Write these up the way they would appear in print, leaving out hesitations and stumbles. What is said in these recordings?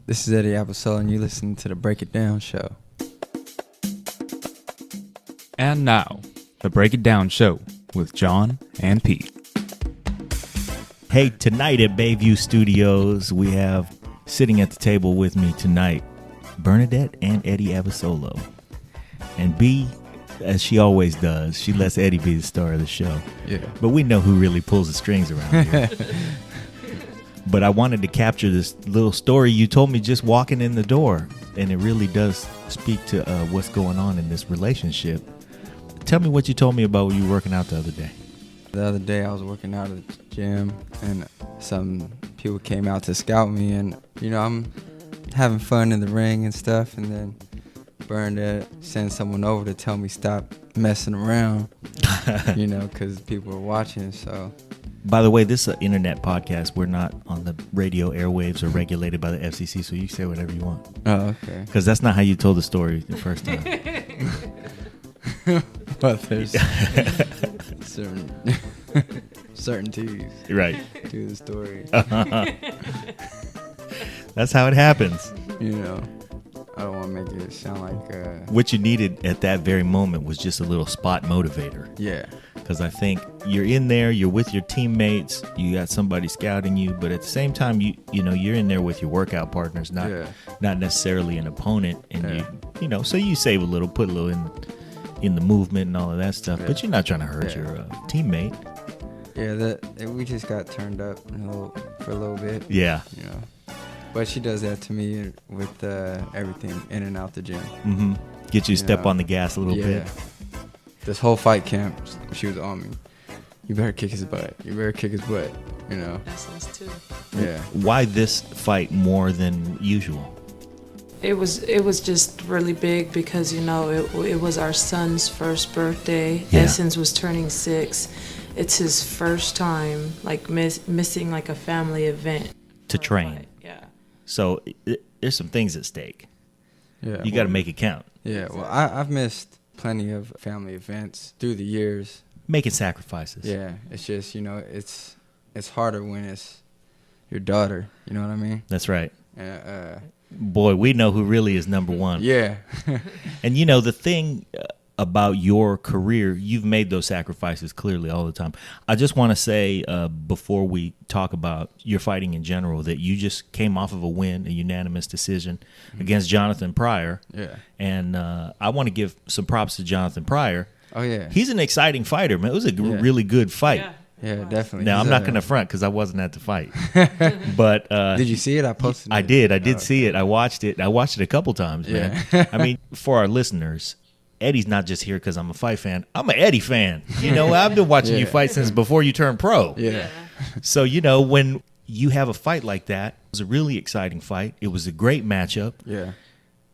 This is Eddie Abasolo, and you listen to the Break It Down show. And now, the Break It Down show with John and Pete. Hey, tonight at Bayview Studios, we have sitting at the table with me tonight, Bernadette and Eddie Abasolo. And B, as she always does, she lets Eddie be the star of the show. Yeah. But we know who really pulls the strings around here. But I wanted to capture this little story you told me just walking in the door, and it really does speak to what's going on in this relationship. Tell me what you told me about when you were working out the other day. The other day I was working out at the gym, and some people came out to scout me, and, you know, I'm having fun in the ring and stuff, and then Bernadette sends someone over to tell me stop messing around, you know, because people are watching, so... By the way, this is an internet podcast. We're not on the radio airwaves or regulated by the FCC, so you say whatever you want. Oh, okay. Because that's not how you told the story the first time. But there's certainties Right. to the story. That's how it happens. You know, I don't want to make it sound like... What you needed at that very moment was just a little spot motivator. Yeah. Because I think you're in there, you're with your teammates, you got somebody scouting you, but at the same time, you know, you're in there with your workout partners, not necessarily an opponent, and so you save a little, put a little in the movement and all of that stuff, but you're not trying to hurt your teammate. Yeah, we just got turned up for a little bit. Yeah. You know, but she does that to me with everything in and out the gym. Mm-hmm. Get you to step on the gas a little bit. This whole fight camp, she was on me. You better kick his butt. You better kick his butt. You know. That's us too. Yeah. Why this fight more than usual? It was just really big because, you know, it was our son's first birthday. Yeah. Essence was turning 6. It's his first time like missing like a family event To train. Yeah. So there's some things at stake. Yeah. You got to make it count. Yeah. Well, I've missed plenty of family events through the years. Making sacrifices. Yeah. It's just, you know, it's harder when it's your daughter. You know what I mean? That's right. Boy, we know who really is number one. Yeah. And, you know, the thing about your career, you've made those sacrifices clearly all the time. I just want to say before we talk about your fighting in general that you just came off of a win, a unanimous decision against Jonathan Pryor. Yeah. And I want to give some props to Jonathan Pryor. Oh, yeah. He's an exciting fighter, man. It was a really good fight. Yeah. Yeah, definitely. Now, I'm not going to front because I wasn't at the fight. But did you see it? I posted it. I did see it. I watched it. I watched it a couple times, man. Yeah. I mean, for our listeners, Eddie's not just here because I'm a fight fan. I'm an Eddie fan. You know, I've been watching you fight since before you turned pro. Yeah. So, you know, when you have a fight like that, it was a really exciting fight. It was a great matchup. Yeah.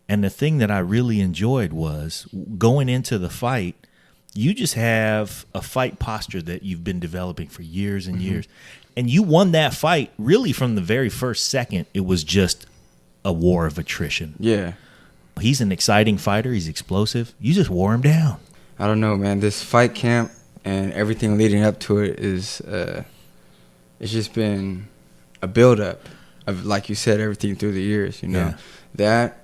And the thing that I really enjoyed was going into the fight, you just have a fight posture that you've been developing for years and years. And you won that fight really from the very first second. It was just a war of attrition. Yeah. He's an exciting fighter. He's explosive. You just wore him down. I don't know, man. This fight camp and everything leading up to it is, it's just been a build-up of, like you said, everything through the years, you know. Yeah. That,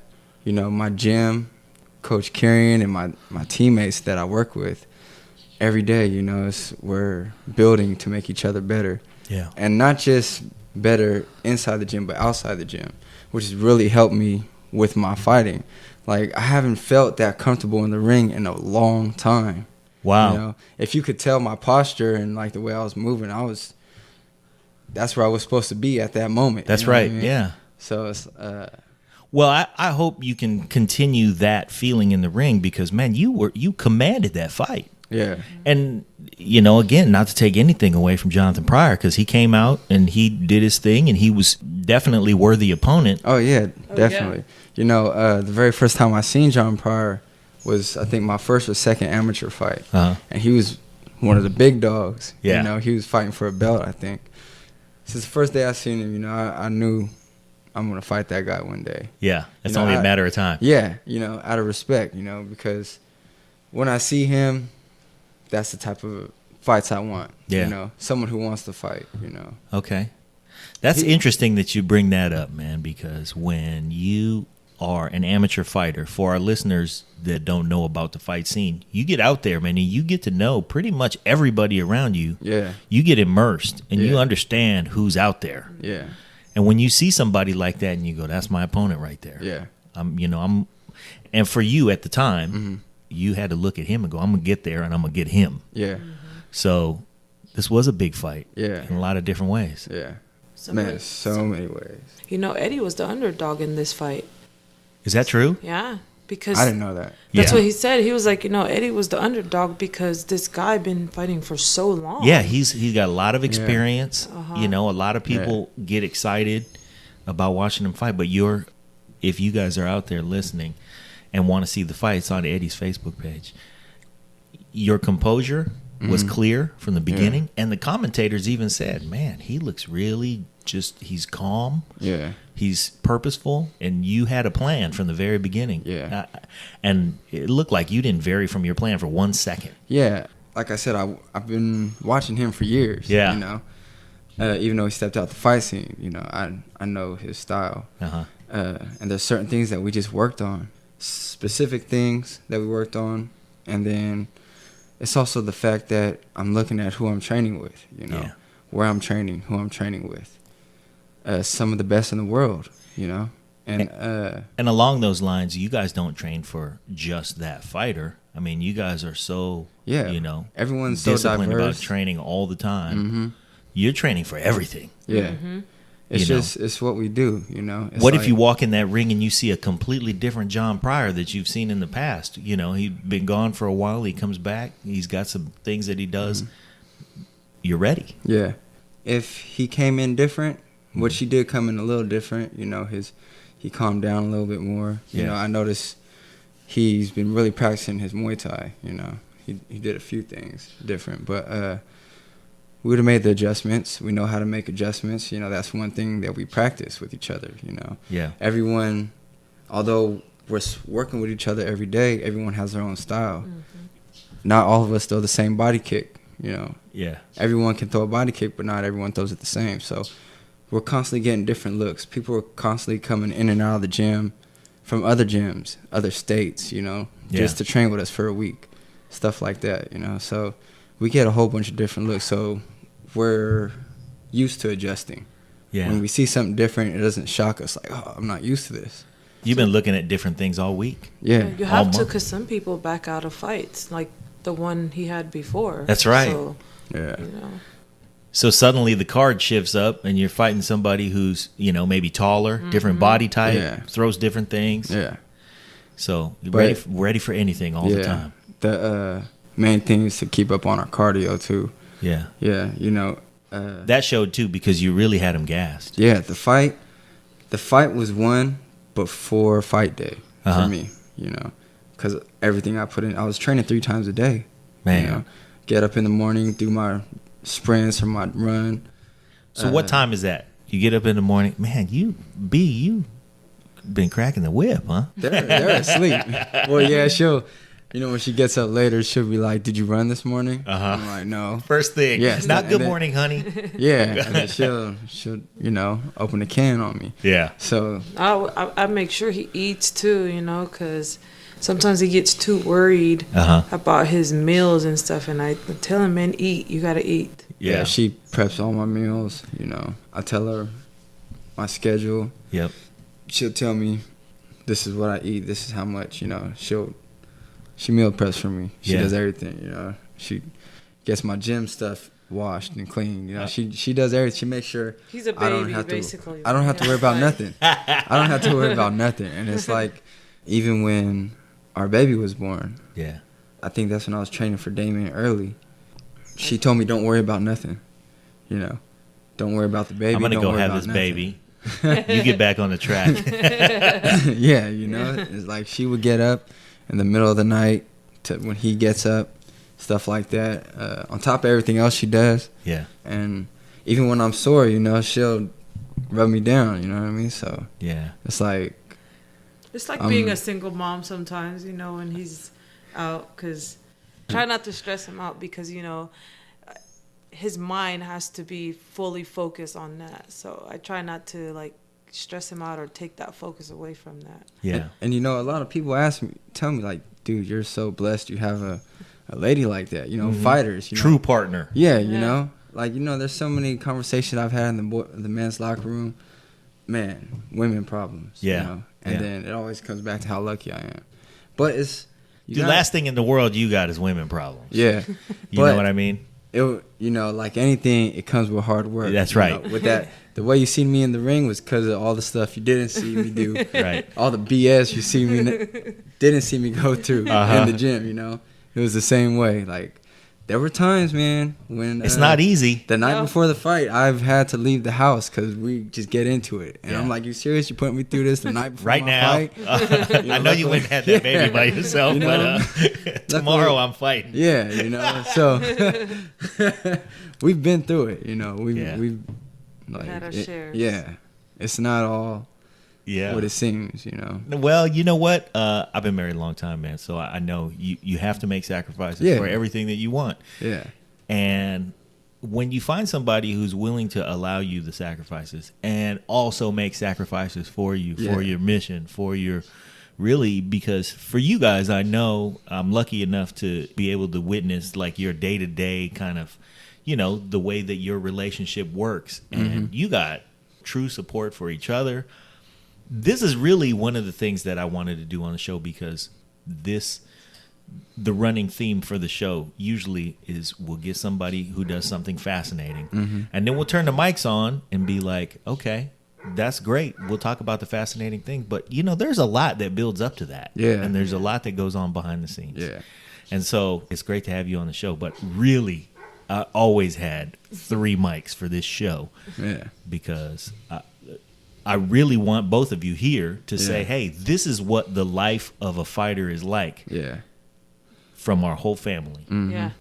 you know, my gym, Coach Karian, and my teammates that I work with, every day, you know, we're building to make each other better. Yeah. And not just better inside the gym, but outside the gym, which has really helped me with my fighting. Like, I haven't felt that comfortable in the ring in a long time. Wow. You know, if you could tell my posture and, like, the way I was moving, that's where I was supposed to be at that moment. That's you know right, what I mean? yeah. So it's... Well, I hope you can continue that feeling in the ring because, man, you commanded that fight. Yeah. And, you know, again, not to take anything away from Jonathan Pryor because he came out and he did his thing and he was definitely worthy opponent. Oh, yeah, definitely. Yeah. You know, the very first time I seen John Pryor was, I think, my first or second amateur fight. Uh-huh. And he was one of the big dogs. Yeah. You know, he was fighting for a belt, I think. Since the first day I seen him, you know, I knew I'm going to fight that guy one day. Yeah, it's you know, only a matter of time. Yeah, you know, out of respect, you know, because when I see him, that's the type of fights I want. Yeah. You know, someone who wants to fight, you know. Okay. That's interesting that you bring that up, man, because when you are an amateur fighter, for our listeners that don't know about the fight scene, you get out there, man, and you get to know pretty much everybody around you. Yeah. You get immersed and you Yeah. understand who's out there. Yeah. And when you see somebody like that and you go, that's my opponent right there. Yeah. And for you at the time, you had to look at him and go, I'm going to get there and I'm going to get him. Yeah. So this was a big fight. Yeah. In a lot of different ways. Yeah. So Man, so many ways. You know, Eddie was the underdog in this fight. Is that true? Yeah, because I didn't know that. that's Yeah. what he said. He was like, you know, Eddie was the underdog because this guy been fighting for so long. Yeah, he's got a lot of experience. Uh-huh. You know, a lot of people get excited about watching him fight. But if you guys are out there listening and want to see the fight, it's on Eddie's Facebook page. Your composure was clear from the beginning, and the commentators even said, "Man, he looks really he's calm. Yeah. He's purposeful, and you had a plan from the very beginning." Yeah. And it looked like you didn't vary from your plan for 1 second. Yeah. Like I said, I've been watching him for years. Yeah. You know, even though he stepped out the fight scene, you know, I know his style. Uh-huh. And there's certain things that we just worked on, specific things that we worked on, and then it's also the fact that I'm looking at who I'm training with, you know, where I'm training, who I'm training with. Some of the best in the world, you know. And along those lines, you guys don't train for just that fighter. I mean, you guys are so, you know, everyone's so disciplined diverse. about training all the time. You're training for everything. Yeah. It's You know. it's what we do, you know. It's What if like- you walk in that ring and you see a completely different John Pryor that you've seen in the past? You know, he'd been gone for a while. He comes back. He's got some things that he does. You're ready. Yeah. If he came in different, which he did come in a little different, you know, he calmed down a little bit more. You Yeah. know, I noticed he's been really practicing his Muay Thai, you know. He did a few things different, but we would have made the adjustments. We know how to make adjustments. You know, that's one thing that we practice with each other, you know. Yeah. Everyone, although we're working with each other every day, everyone has their own style. Not all of us throw the same body kick, you know. Yeah. Everyone can throw a body kick, but not everyone throws it the same. So we're constantly getting different looks. People are constantly coming in and out of the gym from other gyms, other states, you know, just to train with us for a week, stuff like that, you know. So we get a whole bunch of different looks. So we're used to adjusting. Yeah. When we see something different, it doesn't shock us like, oh, I'm not used to this. You've been looking at different things all week. Yeah. You have to, Almost. because some people back out of fights, like the one he had before. That's right. So, Yeah. you know. So suddenly the card shifts up and you're fighting somebody who's, you know, maybe taller, different body type, throws different things. Yeah. So you're But- ready for anything all the time. The main thing is to keep up on our cardio too. Yeah. Yeah, you know. That showed too because you really had him gassed. Yeah, the fight was won before fight day for me, you know, because everything I put in, I was training 3 times a day. Man. You know, get up in the morning, do my sprints or my run. So what time is that? You get up in the morning, man. You been cracking the whip, huh? They're asleep. Well, yeah, you know, when she gets up later, she'll be like, "Did you run this morning?" I'm like, "No." First thing, Yes, not and good then- morning, honey. Yeah, and then she'll you know, open a can on me. Yeah. So I make sure he eats too, you know, because sometimes he gets too worried Uh-huh. about his meals and stuff. And I tell him, man, eat. You got to eat. yeah, she preps all my meals. You know, I tell her my schedule. Yep. She'll tell me, "This is what I eat. This is how much." You know, she meal preps for me. She does everything. You know, she gets my gym stuff washed and clean. You know, she does everything. She makes sure He's a I don't baby, have to, basically. I don't have to worry about nothing. I don't have to worry about nothing. And it's like, even when our baby was born, Yeah. I think that's when I was training for Damien early. She told me, "Don't worry about nothing. You know, don't worry about the baby. I'm gonna don't go worry have about this nothing." baby. You get back on the track. Yeah, you know, it's like she would get up in the middle of the night to when he gets up, stuff like that. On top of everything else she does, Yeah. and even when I'm sore, you know, she'll rub me down. You know what I mean? So Yeah. it's like, It's like being a single mom sometimes, you know, when he's out, because try not to stress him out because, you know, his mind has to be fully focused on that. So I try not to like stress him out or take that focus away from that. Yeah. And you know, a lot of people tell me like, dude, you're so blessed you have a lady like that, you know, fighters, you know? True partner. Yeah, you know, like, you know, there's so many conversations I've had in the men's locker room, man, women problems, you know, and then it always comes back to how lucky I am. But it's The last thing in the world you got is women problems. Yeah. You know what I mean? You know, like anything, it comes with hard work. That's right. Know, with that, the way you see me in the ring was because of all the stuff you didn't see me do. Right. All the BS you didn't see me go through in the gym, you know. It was the same way. Like, there were times, man, when it's not easy. The night before the fight, I've had to leave the house because we just get into it. And I'm like, you serious? You putting me through this the night before right my now? Fight? I know you wouldn't have that baby by yourself, you know? But tomorrow I'm fighting. Yeah, you know. So we've been through it, you know. We've like, had our shares. Yeah, it's not all what it seems, you know. Well, you know what? I've been married a long time, man. So I know you have to make sacrifices for everything that you want. Yeah. And when you find somebody who's willing to allow you the sacrifices and also make sacrifices for you, for your mission, for your really, because for you guys, I know I'm lucky enough to be able to witness like your day-to-day kind of, you know, the way that your relationship works. And you got true support for each other. This is really one of the things that I wanted to do on the show because the running theme for the show usually is we'll get somebody who does something fascinating and then we'll turn the mics on and be like, okay, that's great. We'll talk about the fascinating thing. But, you know, there's a lot that builds up to that. Yeah. And there's a lot that goes on behind the scenes. Yeah. And so it's great to have you on the show. But really, I always had 3 mics for this show. Yeah. Because I really want both of you here to say, hey, this is what the life of a fighter is like. Yeah. From our whole family. Yeah.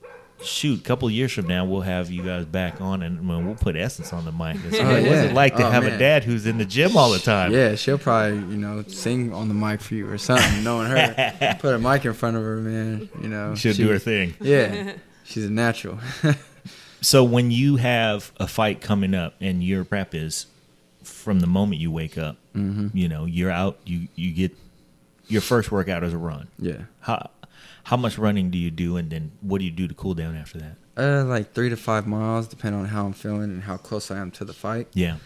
Shoot, a couple of years from now, we'll have you guys back on and we'll put Essence on the mic. And say, Oh, hey, what's it like to have man. a dad who's in the gym all the time? Yeah, she'll probably, you know, sing on the mic for you or something, knowing her. Put a mic in front of her, man, you know. She'll do her thing. Yeah, she's a natural. So when you have a fight coming up and your prep is from the moment you wake up, you know, you're out, you get your first workout is a run. Yeah. How much running do you do, and then what do you do to cool down after that? Like 3 to 5 miles, depending on how I'm feeling and how close I am to the fight. Yeah.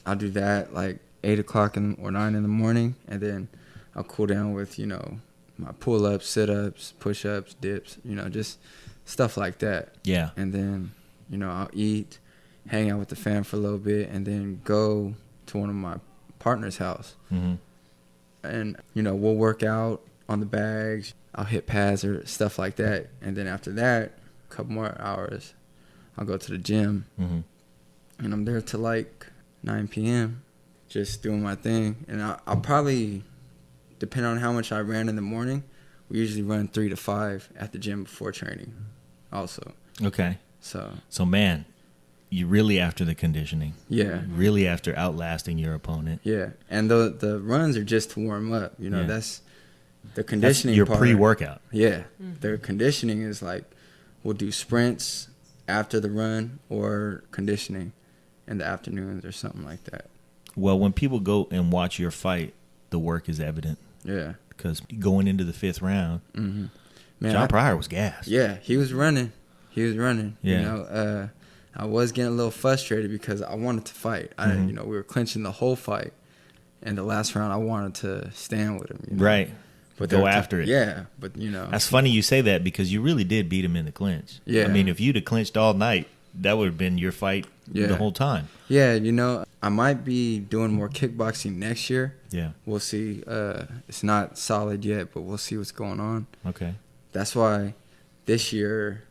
I'll do that like 8 o'clock or 9 in the morning, and then I'll cool down with, you know, my pull-ups, sit-ups, push-ups, dips, you know, just stuff like that. Yeah. And then, you know, I'll eat, hang out with the fam for a little bit, and then go to one of my partner's house. And, you know, we'll work out on the bags. I'll hit pads or stuff like that. And then after that, a couple more hours, I'll go to the gym. And I'm there till like 9 p.m. just doing my thing. And I'll probably, depending on how much I ran in the morning, we usually run 3 to 5 at the gym before training also. Okay. So man, you're really after the conditioning. Yeah. Really after outlasting your opponent. Yeah. And the runs are just to warm up. You know, that's the conditioning that's your part. pre-workout. Yeah. The conditioning is like we'll do sprints after the run or conditioning in the afternoons or something like that. Well, when people go and watch your fight, the work is evident. Yeah. Because going into the 5th round, Man, John Pryor was gassed. Yeah, he was running. Yeah. You know, I was getting a little frustrated because I wanted to fight. You know, we were clinching the whole fight. And the last round, I wanted to stand with him. You know? Right. But go after it. Yeah, but, you know. That's funny you say that because you really did beat him in the clinch. Yeah. I mean, if you'd have clinched all night, that would have been your fight the whole time. Yeah, you know, I might be doing more kickboxing next year. Yeah. We'll see. It's not solid yet, but we'll see what's going on. Okay. That's why this year,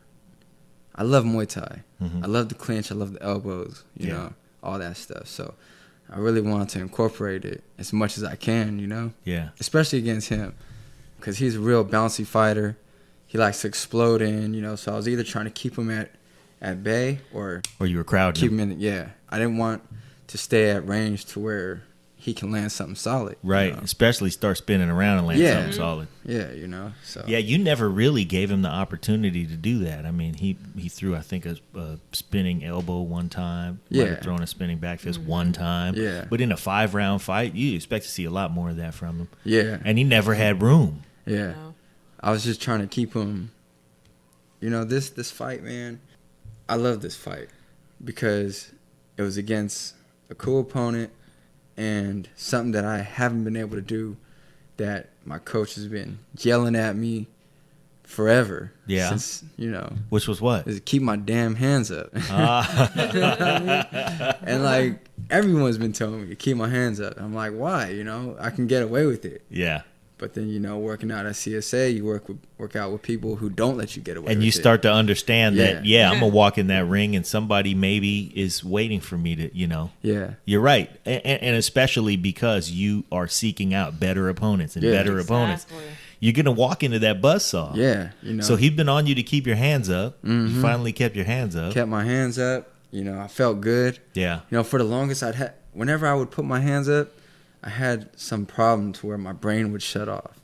I love Muay Thai. I love the clinch. I love the elbows, you know, all that stuff. So I really want to incorporate it as much as I can, you know. Yeah. Especially against him because he's a real bouncy fighter. He likes to explode in, you know. So I was either trying to keep him at bay or you were crowding keep him in. Yeah. I didn't want to stay at range to where he can land something solid. Right. You know? Especially start spinning around and land something solid. Yeah, you know. So yeah, you never really gave him the opportunity to do that. I mean, he threw, I think, a spinning elbow one time. Yeah. Might have thrown a spinning back fist one time. Yeah. But in a 5-round fight, you expect to see a lot more of that from him. Yeah. And he never had room. Yeah. No. I was just trying to keep him. You know, this fight, man, I love this fight because it was against a cool opponent and something that I haven't been able to do that my coach has been yelling at me forever. Yeah. Since, you know. Which was what? Is to keep my damn hands up. You know what I mean? And, like, everyone's been telling me to keep my hands up. I'm like, why? You know, I can get away with it. Yeah. But then, you know, working out at CSA, you work out with people who don't let you get away with it. And you start to understand that, Yeah. I'm going to walk in that ring and somebody maybe is waiting for me to, you know. Yeah. You're right. And especially because you are seeking out better opponents and better opponents. You're going to walk into that buzzsaw. Yeah. You know. So he'd been on you to keep your hands up. Mhm. You finally kept your hands up. Kept my hands up. You know, I felt good. Yeah. You know, for the longest whenever I would put my hands up, I had some problem to where my brain would shut off.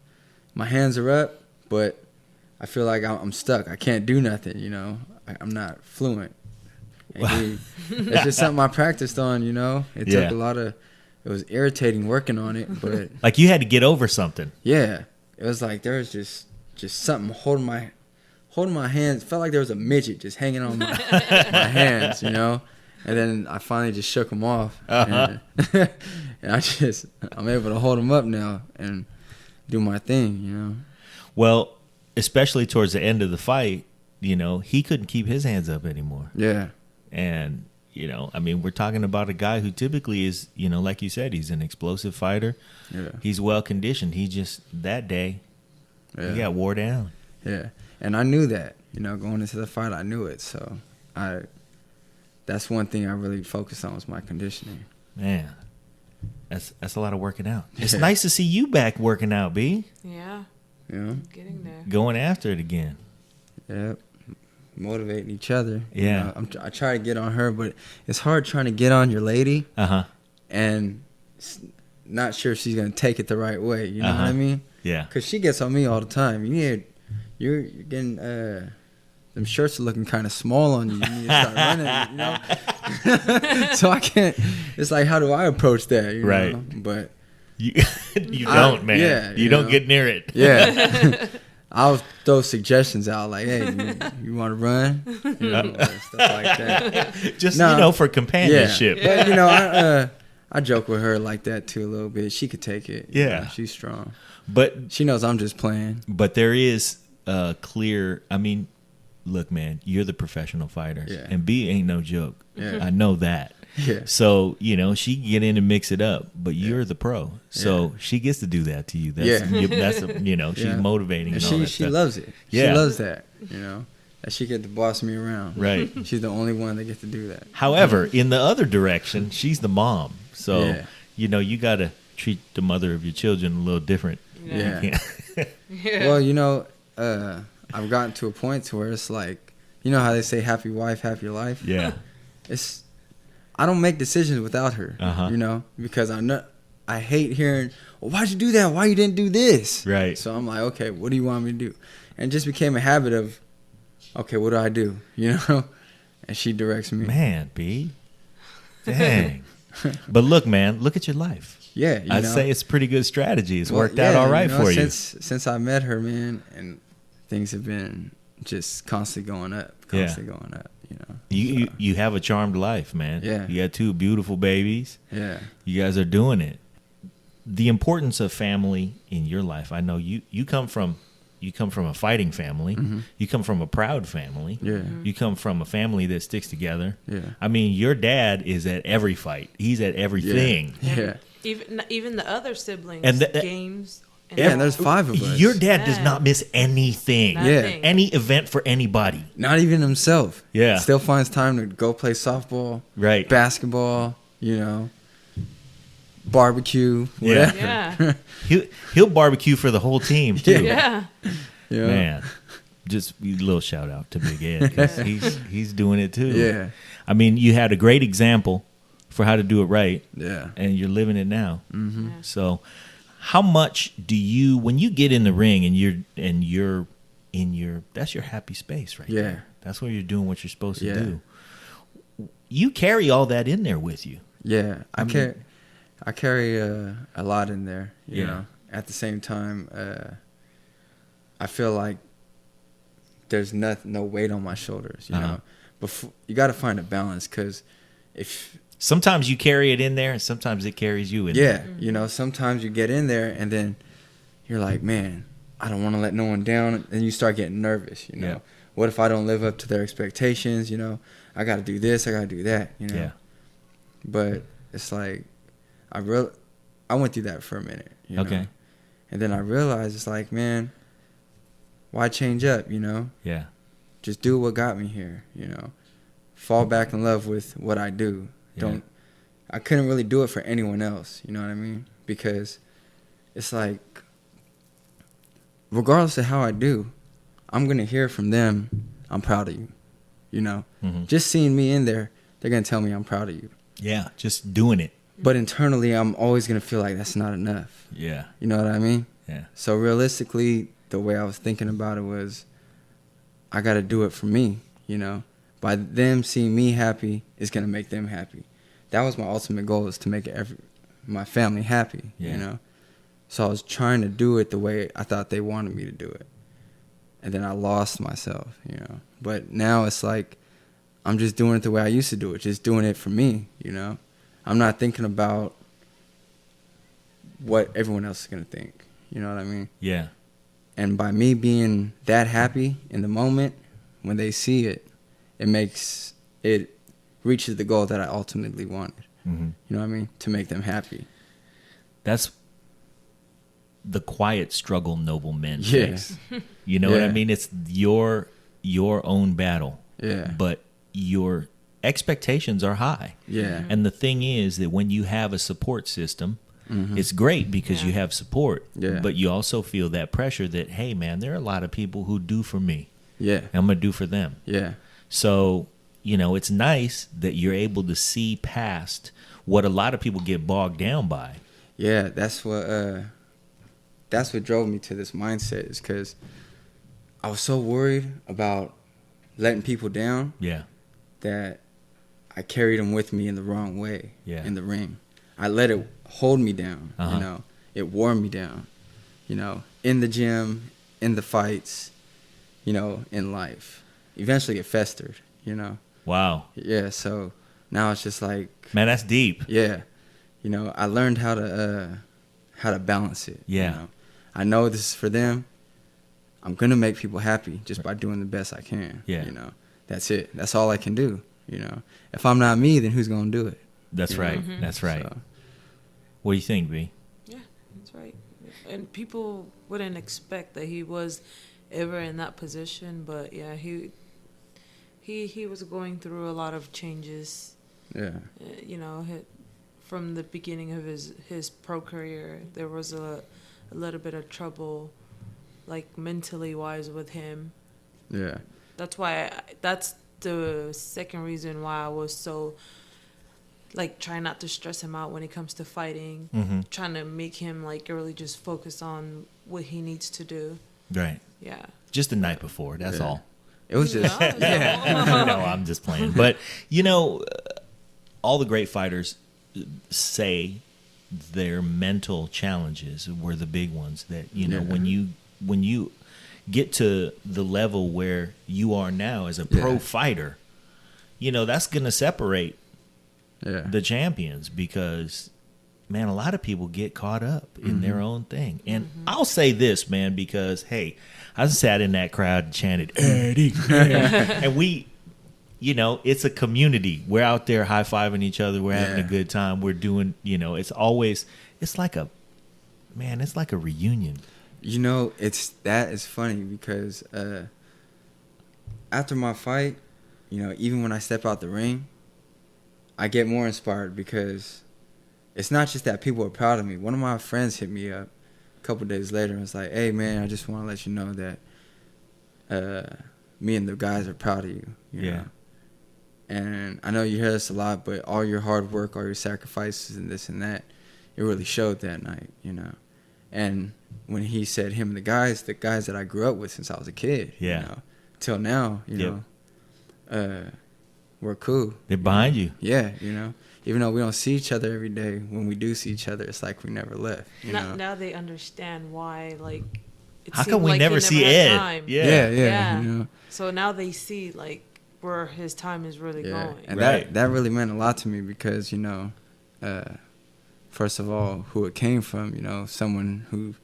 My hands are up, but I feel like I'm stuck. I can't do nothing, you know. I'm not fluent. And it's just something I practiced on, you know. It took it was irritating working on it, but. Like you had to get over something. Yeah. It was like there was just something holding my hands. Felt like there was a midget just hanging on my hands, you know. And then I finally just shook them off. And I'm able to hold them up now and do my thing, you know. Well, especially towards the end of the fight, you know, he couldn't keep his hands up anymore. Yeah. And, you know, I mean, we're talking about a guy who typically is, you know, like you said, he's an explosive fighter. Yeah. He's well conditioned. He just, that day, he got wore down. Yeah. And I knew that, you know, going into the fight, I knew it. So that's one thing I really focused on was my conditioning. Man, that's a lot of working out. It's nice to see you back working out, B. Yeah. You know? Getting there. Going after it again. Yep. Motivating each other. Yeah. You know, I try to get on her, but it's hard trying to get on your lady. Uh-huh. And not sure if she's going to take it the right way. You know what I mean? Yeah. Because she gets on me all the time. You're getting, them shirts are looking kind of small on you. You need to start running, you know? So I can't, it's like, how do I approach that? You Right. know? But. You don't, man. Yeah, you don't get near it. Yeah. I'll throw suggestions out like, hey, you want to run? You know, stuff like that. Just, you know, for companionship. Yeah. But, you know, I joke with her like that, too, a little bit. She could take it. You know, she's strong. But she knows I'm just playing. But there is a clear, I mean, look, man, you're the professional fighter. Yeah. And B ain't no joke. Yeah. I know that. Yeah. So, you know, she can get in and mix it up, but you're the pro. So she gets to do that to you. That's, you know, she's motivating and all that she stuff. loves it. Yeah. She loves that, you know, that she get to boss me around. Right. She's the only one that gets to do that. However, in the other direction, she's the mom. So, you know, you got to treat the mother of your children a little different. Yeah. Well, you know, I've gotten to a point to where it's like, you know how they say happy wife, happy life? Yeah. I don't make decisions without her, you know, because I hate hearing, well, why'd you do that? Why you didn't do this? Right. So I'm like, okay, what do you want me to do? And it just became a habit of, okay, what do I do? You know? And she directs me. Man, B. Dang. But look, man, look at your life. Yeah. I'd say it's a pretty good strategy. It's worked out all right for you. Since I met her, man, and things have been just constantly going up. You know, you have a charmed life, man. Yeah. You got 2 beautiful babies. Yeah. You guys are doing it. The importance of family in your life. I know you come from a fighting family. Mm-hmm. You come from a proud family. Yeah. You come from a family that sticks together. Yeah. I mean, your dad is at every fight. He's at everything. Yeah. Even the other siblings, And games. And there's 5 of us. Your dad does not miss anything. Nothing. Any event for anybody. Not even himself. Yeah. Still finds time to go play softball. Right. Basketball, you know. Barbecue, whatever. Yeah. He'll barbecue for the whole team too. Yeah. Yeah. Man, just a little shout out to Big Ed. 'Cause he's doing it too. Yeah. I mean, you had a great example for how to do it right. Yeah. And you're living it now. Mm-hmm. Yeah. So how much do you, when you get in the ring and you're in your, that's your happy space right there. That's where you're doing what you're supposed to do. You carry all that in there with you. Yeah. I carry a lot in there, you know. At the same time, I feel like there's no weight on my shoulders, you know. Before, you got to find a balance, because if sometimes you carry it in there and sometimes it carries you in there. you know, sometimes you get in there and then you're like, man, I don't want to let no one down, and you start getting nervous, you know. What if I don't live up to their expectations, you know? I got to do this, I got to do that, you know. But it's like I went through that for a minute, you know. And then I realized it's like, man, why change up, you know? Yeah. Just do what got me here, you know. Fall back in love with what I do. I couldn't really do it for anyone else, you know what I mean? Because it's like, regardless of how I do, I'm going to hear from them, I'm proud of you, you know. Just seeing me in there, they're going to tell me I'm proud of you. Yeah, just doing it. But internally, I'm always going to feel like that's not enough. Yeah. You know what I mean? Yeah. So realistically, the way I was thinking about it was, I got to do it for me, you know. By them seeing me happy, it's going to make them happy. That was my ultimate goal, is to make my family happy, you know. So I was trying to do it the way I thought they wanted me to do it. And then I lost myself, you know. But now it's like, I'm just doing it the way I used to do it, just doing it for me, you know. I'm not thinking about what everyone else is going to think, you know what I mean? Yeah. And by me being that happy in the moment, when they see it, it reaches the goal that I ultimately wanted. You know what I mean? To make them happy. That's the quiet struggle noble men face. You know what I mean? It's your own battle. Yeah. But your expectations are high. Yeah. And the thing is that when you have a support system, it's great because you have support. Yeah. But you also feel that pressure that, hey, man, there are a lot of people who do for me. Yeah. And I'm going to do for them. Yeah. So, you know, it's nice that you're able to see past what a lot of people get bogged down by. Yeah, that's what drove me to this mindset, is because I was so worried about letting people down. Yeah. That I carried them with me in the wrong way. Yeah. In the ring, I let it hold me down. You know, it wore me down. You know, in the gym, in the fights, you know, in life. Eventually, it festered. You know. Wow. Yeah. So now it's just like, man, that's deep. Yeah. You know, I learned how to balance it. Yeah. You know? I know this is for them. I'm gonna make people happy just by doing the best I can. Yeah. You know, that's it. That's all I can do. You know, if I'm not me, then who's gonna do it? That's right. That's right. So. What do you think, B? Yeah, that's right. And people wouldn't expect that he was ever in that position, but yeah, he was going through a lot of changes. Yeah. You know, from the beginning of his pro career, there was a little bit of trouble, like mentally wise, with him. Yeah. That's why that's the second reason why I was so, like, trying not to stress him out when it comes to fighting, trying to make him, like, really just focus on what he needs to do. Right. Yeah. Just the night before, that's all. It was just... No, I'm just playing. But, you know, all the great fighters say their mental challenges were the big ones that, you know, when you get to the level where you are now as a pro fighter, you know, that's going to separate the champions, because, man, a lot of people get caught up in their own thing. And I'll say this, man, because, hey, I sat in that crowd and chanted, Eddie. And we, you know, it's a community. We're out there high-fiving each other. We're having a good time. We're doing, you know, it's like a reunion. You know, that is funny because after my fight, you know, even when I step out the ring, I get more inspired, because it's not just that people are proud of me. One of my friends hit me up a couple days later and was like, hey, man, I just want to let you know that me and the guys are proud of you. You know? And I know you hear this a lot, but all your hard work, all your sacrifices and this and that, it really showed that night, you know. And when he said him and the guys that I grew up with since I was a kid, you know, till now, you know, we're cool. They're behind you. Yeah, you know. Even though we don't see each other every day, when we do see each other, it's like we never left. You know? Now they understand why, like, it how come we like never see Ed? Time. Yeah. You know? So now they see, like, where his time is really going. And that really meant a lot to me because, you know, first of all, who it came from, you know, someone who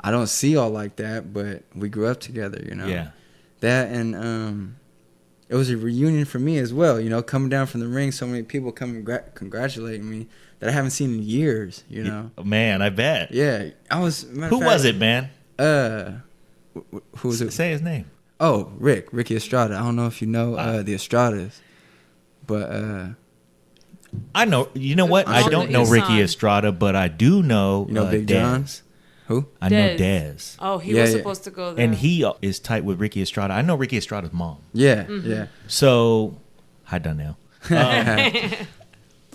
I don't see all like that, but we grew up together, you know. Yeah. That and it was a reunion for me as well, you know, coming down from the ring, so many people coming congratulating me that I haven't seen in years, you know. Man, I bet. Yeah. Who was it, man? Who was it? Say his name. Oh, Ricky Estrada. I don't know if you know the Estradas, but I know. You know what? I don't know Ricky Estrada, but I do know. You know Big Dez. John? Who? I know Dez. Oh, he was supposed to go there, and he is tight with Ricky Estrada. I know Ricky Estrada's mom. Yeah, Mm-hmm. yeah. So, hi Donnell.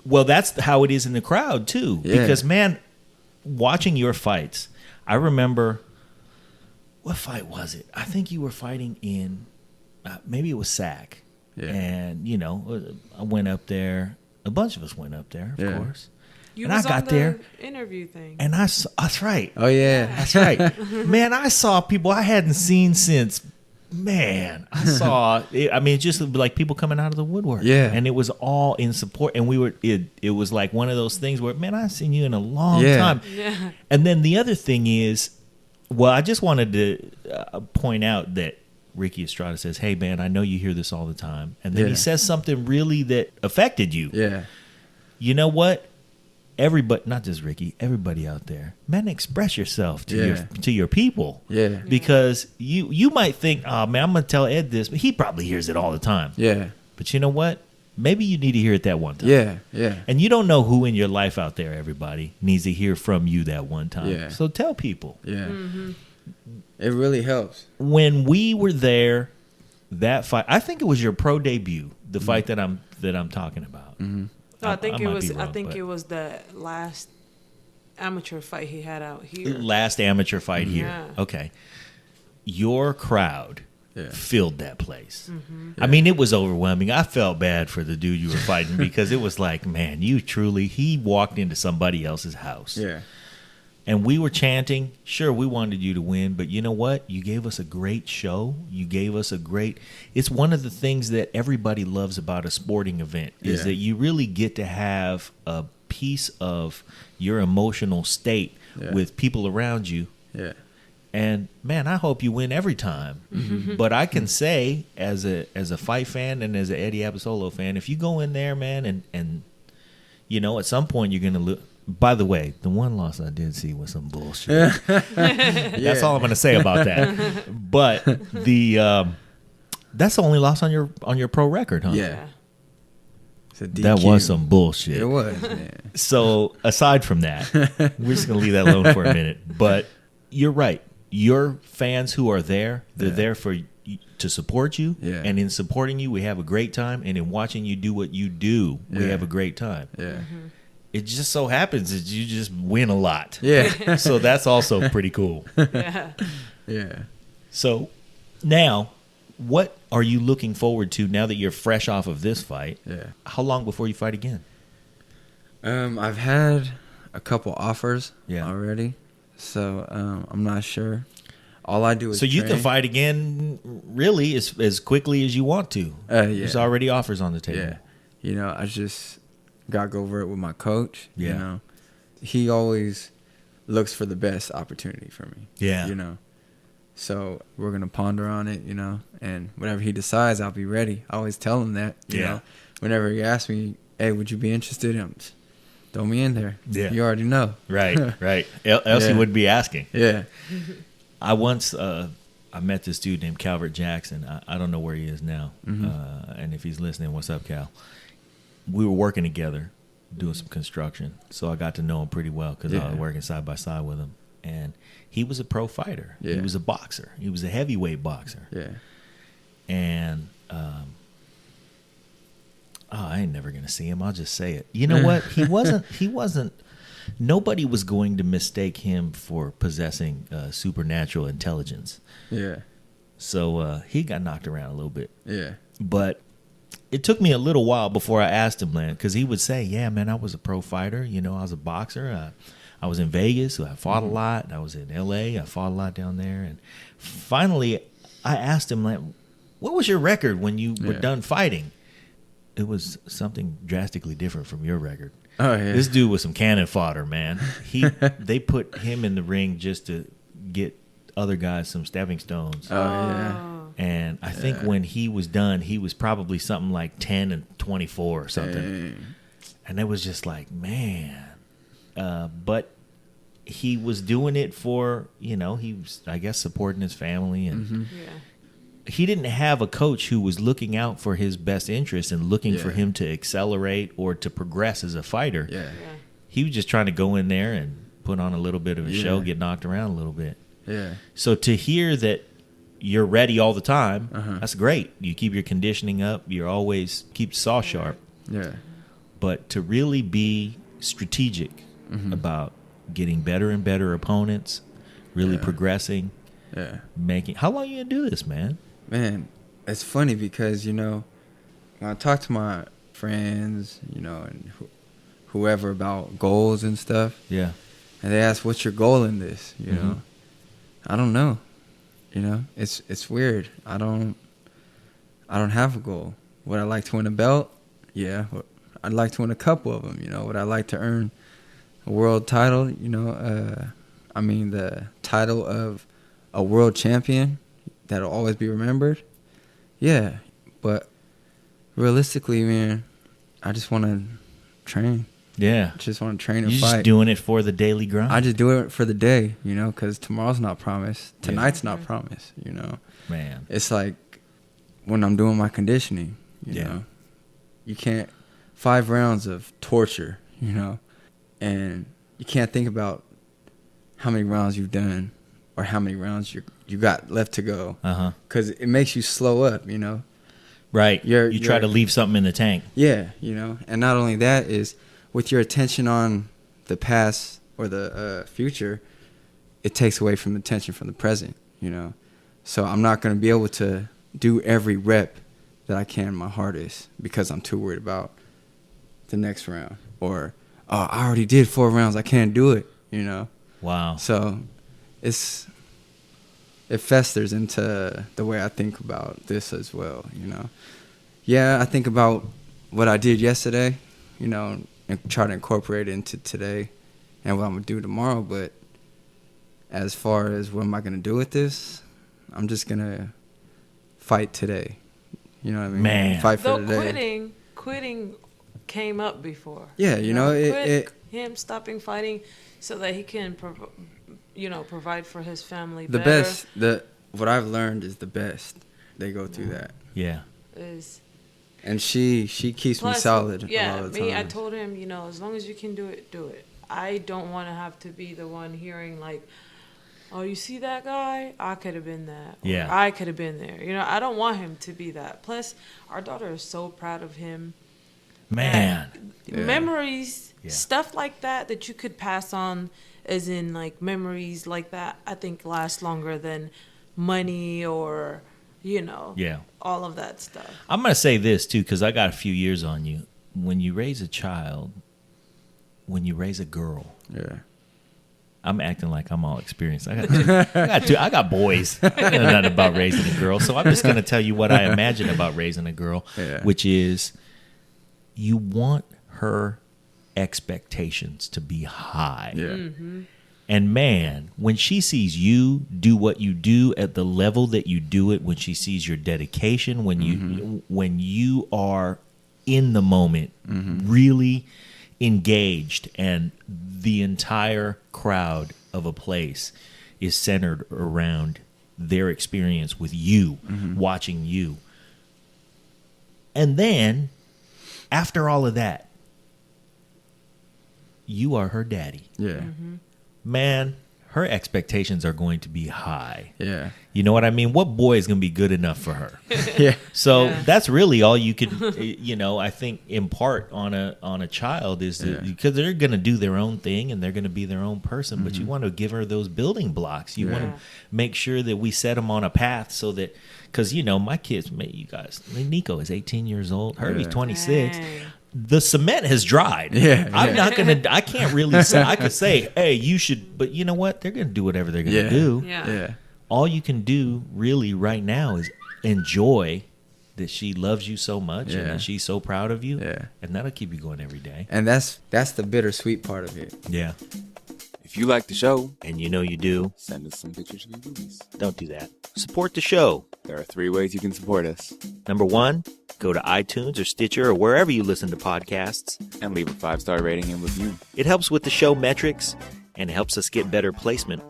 Well, that's how it is in the crowd too. Yeah. Because man, watching your fights, I remember. What fight was it? I think you were fighting in, maybe it was SAC. Yeah. And, you know, I went up there. A bunch of us went up there, of course. You and was I got on the there. Interview thing. And I saw, that's right. Oh, yeah. That's right. Man, I saw people I hadn't seen since, I saw, just like people coming out of the woodwork. Yeah. And it was all in support. And it was like one of those things where, man, I haven't seen you in a long time. Yeah. And then the other thing is, well, I just wanted to point out that Ricky Estrada says, hey, man, I know you hear this all the time. And then he says something really that affected you. Yeah. You know what? Everybody, not just Ricky, everybody out there, man, express yourself to your people. Yeah. Because you might think, oh, man, I'm going to tell Ed this, but he probably hears it all the time. Yeah. But you know what? Maybe you need to hear it that one time. Yeah, yeah. And you don't know who in your life out there, everybody, needs to hear from you that one time. Yeah. So tell people. Yeah. Mm-hmm. It really helps. When we were there, that fight, I think it was your pro debut, the fight that I'm talking about. Mm-hmm. No, I think it was the last amateur fight he had out here. Last amateur fight here. Yeah. Okay. Your crowd filled that place. Mm-hmm. I mean, it was overwhelming. I felt bad for the dude you were fighting because it was like, man, he walked into somebody else's house. Yeah. And we were chanting. Sure, we wanted you to win, but you know what? You gave us a great show. It's one of the things that everybody loves about a sporting event is that you really get to have a piece of your emotional state with people around you. Yeah. And man, I hope you win every time. Mm-hmm. But I can say, as a fight fan and as an Eddie Abasolo fan, if you go in there, man, and you know, at some point you're gonna lose. By the way, the one loss I did see was some bullshit. That's all I'm gonna say about that. But that's the only loss on your pro record, huh? Yeah. That was some bullshit. It was, man. So aside from that, we're just gonna leave that alone for a minute. But you're right. Your fans who are there, they're there to support you. Yeah. And in supporting you, we have a great time. And in watching you do what you do, we have a great time. Yeah. Mm-hmm. It just so happens that you just win a lot. Yeah. So that's also pretty cool. Yeah. Yeah. So now, what are you looking forward to now that you're fresh off of this fight? Yeah. How long before you fight again? I've had a couple offers Yeah. already. So I'm not sure. All I do is you train. can fight again really as quickly as you want to. Yeah. There's already offers on the table. Yeah. You know, I just got to go over it with my coach. Yeah. You know, he always looks for the best opportunity for me. Yeah. You know, so we're going to ponder on it, you know, and whatever he decides, I'll be ready. I always tell him that, you know, whenever he asks me, hey, would you be interested? Throw me in there. Yeah. You already know. Right. Else you wouldn't be asking. Yeah. I once I met this dude named Calvert Jackson. I don't know where he is now. Mm-hmm. And if he's listening, what's up, Cal? We were working together doing some construction. So I got to know him pretty well because I was working side by side with him. And he was a pro fighter. Yeah. He was a boxer. He was a heavyweight boxer. Yeah. And I ain't never gonna see him. I'll just say it. You know what? He wasn't. Nobody was going to mistake him for possessing supernatural intelligence. Yeah. So he got knocked around a little bit. Yeah. But it took me a little while before I asked him, man, because he would say, "Yeah, man, I was a pro fighter. You know, I was a boxer. I was in Vegas, so I fought a lot. I was in L.A. I fought a lot down there." And finally, I asked him, like, "What was your record when you were done fighting?" It was something drastically different from your record. Oh yeah. This dude was some cannon fodder, man. They put him in the ring just to get other guys some stepping stones. Oh yeah. And I think when he was done, he was probably something like 10-24 or something. Dang. And it was just like, man. But he was doing it for, he was, I guess, supporting his family. And he didn't have a coach who was looking out for his best interest and looking for him to accelerate or to progress as a fighter. Yeah. He was just trying to go in there and put on a little bit of a show, get knocked around a little bit. Yeah. So to hear that you're ready all the time, that's great. You keep your conditioning up. You're always keep the saw sharp. Yeah. But to really be strategic about getting better and better opponents, really progressing, making. How long you gonna do this, man? Man, it's funny because, when I talk to my friends, and whoever about goals and stuff, Yeah. and they ask, what's your goal in this, I don't know. It's weird. I don't have a goal. Would I like to win a belt? Yeah. I'd like to win a couple of them, Would I like to earn a world title? The title of a world champion that'll always be remembered? Yeah. But realistically, man, I just want to train. Yeah. I just want to train and You're fight. just doing it for the daily grind. I just do it for the day, because tomorrow's not promised. Tonight's not promised, Man. It's like when I'm doing my conditioning, you know. You can't, 5 rounds of torture, and you can't think about how many rounds you've done or how many rounds you got left to go. Because it makes you slow up, Right. You try to leave something in the tank. Yeah, and not only that is with your attention on the past or the future, it takes away from the attention from the present, So I'm not going to be able to do every rep that I can my hardest because I'm too worried about the next round. Or, I already did 4 rounds, I can't do it, Wow. So it festers into the way I think about this as well, Yeah, I think about what I did yesterday, and try to incorporate it into today and what I'm going to do tomorrow. But as far as what am I going to do with this, I'm just going to fight today. You know what I mean? Man. Fight for Though today. quitting came up before. Yeah, him stopping fighting so that he can provide for his family the better. What I've learned is the best. They go through that. Yeah. And she keeps me solid a lot of the time. I told him, as long as you can do it, do it. I don't want to have to be the one hearing like, oh, you see that guy? I could have been that. Or, yeah. I could have been there. I don't want him to be that. Plus, our daughter is so proud of him. Man. Memories, stuff like that you could pass on, as in like memories like that, I think last longer than money or, all of that stuff. I'm going to say this too, because I got a few years on you. When you raise a child, when you raise a girl, I'm acting like I'm all experienced. I got boys. I know nothing about raising a girl, so I'm just going to tell you what I imagine about raising a girl, which is you want her expectations to be high. Yeah. Mm-hmm. And man, when she sees you do what you do at the level that you do it, when she sees your dedication, when you are in the moment, really engaged, and the entire crowd of a place is centered around their experience with you, watching you. And then, after all of that, you are her daddy. Yeah. Man, her expectations are going to be high. Yeah. You know what I mean? What boy is going to be good enough for her? Yeah. So that's really all you can, I think impart on a child is that, because they're going to do their own thing and they're going to be their own person, but you want to give her those building blocks. You want to make sure that we set them on a path so that, because, my kids, you guys, Nico is 18 years old. Herbie's 26. Dang. The cement has dried. I can't really say, I could say, hey, you should, but you know what? They're going to do whatever they're going to do. Yeah. All you can do really right now is enjoy that she loves you so much and that she's so proud of you. Yeah. And that'll keep you going every day. And that's the bittersweet part of it. Yeah. If you like the show, and you know you do, send us some pictures of your boobies. Don't do that. Support the show. There are 3 ways you can support us. Number 1, go to iTunes or Stitcher or wherever you listen to podcasts. And leave a 5-star rating and review. It helps with the show metrics and helps us get better placement.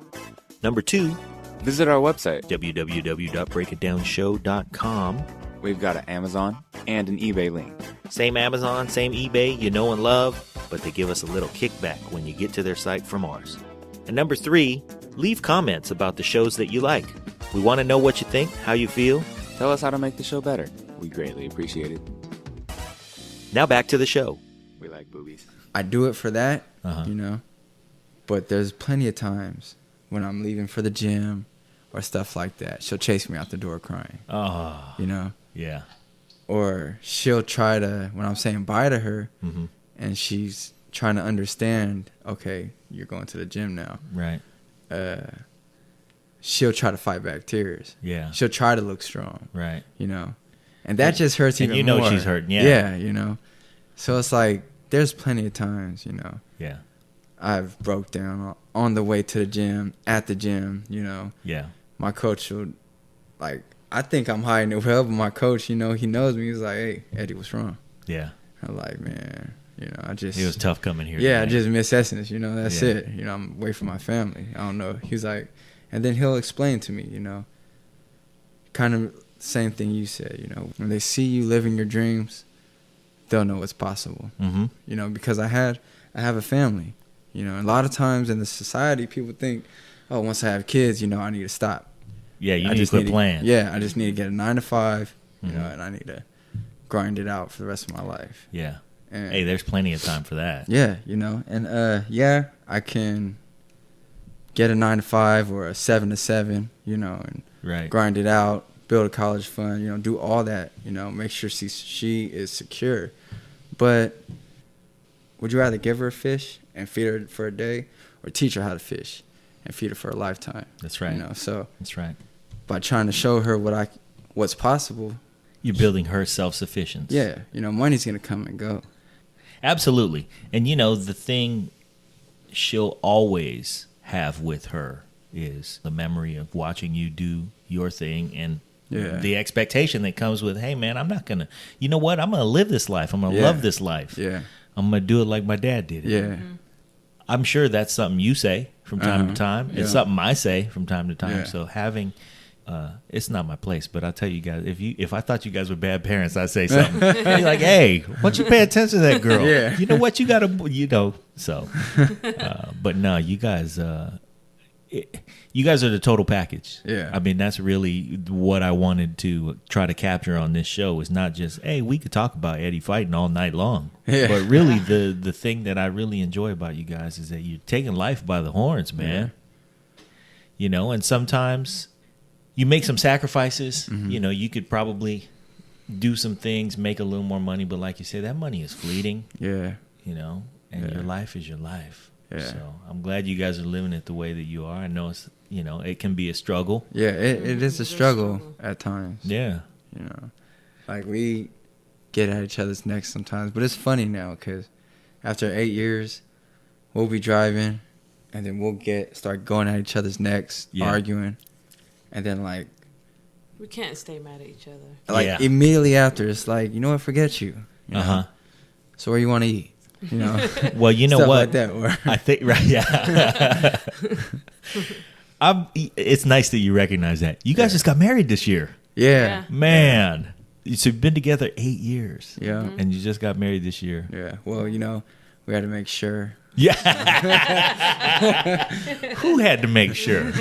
Number 2, visit our website, www.breakitdownshow.com. We've got an Amazon and an eBay link. Same Amazon, same eBay, you know and love, but they give us a little kickback when you get to their site from ours. And number 3, leave comments about the shows that you like. We want to know what you think, how you feel. Tell us how to make the show better. We greatly appreciate it. Now back to the show. We like boobies. I do it for that, but there's plenty of times when I'm leaving for the gym or stuff like that. She'll chase me out the door crying. Oh. Yeah. Or she'll try to, when I'm saying bye to her, and she's trying to understand, okay, you're going to the gym now. Right. She'll try to fight back tears. Yeah. She'll try to look strong. Right. And that just hurts even more. And she's hurting, Yeah, So it's like, there's plenty of times, Yeah. I've broke down on the way to the gym, at the gym, Yeah. My coach would, I think I'm hiding it well, but my coach, he knows me. He's like, hey, Eddie, what's wrong? Yeah. I'm like, man, it was tough coming here. Yeah, today. I just miss Essence, that's it. I'm away from my family. I don't know. He's like, and then he'll explain to me, kind of same thing you said, when they see you living your dreams, they'll know it's possible. Because I have a family, a lot of times in the society, people think, oh, once I have kids, I need to stop. Yeah, you need to quit playing. Yeah, I just need to get a 9 to 5, and I need to grind it out for the rest of my life. Yeah. And, hey, there's plenty of time for that. Yeah, and I can get a 9 to 5 or a 7 to 7, and grind it out, build a college fund, do all that, make sure she is secure. But would you rather give her a fish and feed her for a day, or teach her how to fish and feed her for a lifetime? That's right. So that's right. By trying to show her what's possible, you're building her self-sufficiency. Yeah, money's gonna come and go. Absolutely. And the thing she'll always have with her is the memory of watching you do your thing, and the expectation that comes with, hey man, I'm not gonna, I'm gonna live this life. I'm gonna love this life. Yeah. I'm gonna do it like my dad did it. Yeah. I'm sure that's something you say from time to time. It's something I say from time to time. So having, it's not my place, but I'll tell you guys, if I thought you guys were bad parents, I'd say something. You're like, hey, why don't you pay attention to that girl? Yeah. You know what? You got to, so. But no, you guys are the total package. Yeah. I mean, that's really what I wanted to try to capture on this show, is not just, hey, we could talk about Eddie fighting all night long. Yeah. But really the thing that I really enjoy about you guys is that you're taking life by the horns, man. Yeah. And sometimes you make some sacrifices. You could probably do some things, make a little more money, but like you say, that money is fleeting. Yeah. And your life is your life. Yeah. So I'm glad you guys are living it the way that you are. I know it's, it can be a struggle. Yeah, it is a struggle at times. Yeah. We get at each other's necks sometimes, but it's funny now because after 8 years, we'll be driving, and then we'll start going at each other's necks, arguing, and then we can't stay mad at each other. Immediately after, it's like, forget you. So where you want to eat? Well, you know Stuff what? Like that, I think, right? Yeah. It's nice that you recognize that. You guys just got married this year. Yeah. Man. So you've been together 8 years. Yeah. And you just got married this year. Yeah. Well, we had to make sure Yeah. Who had to make sure?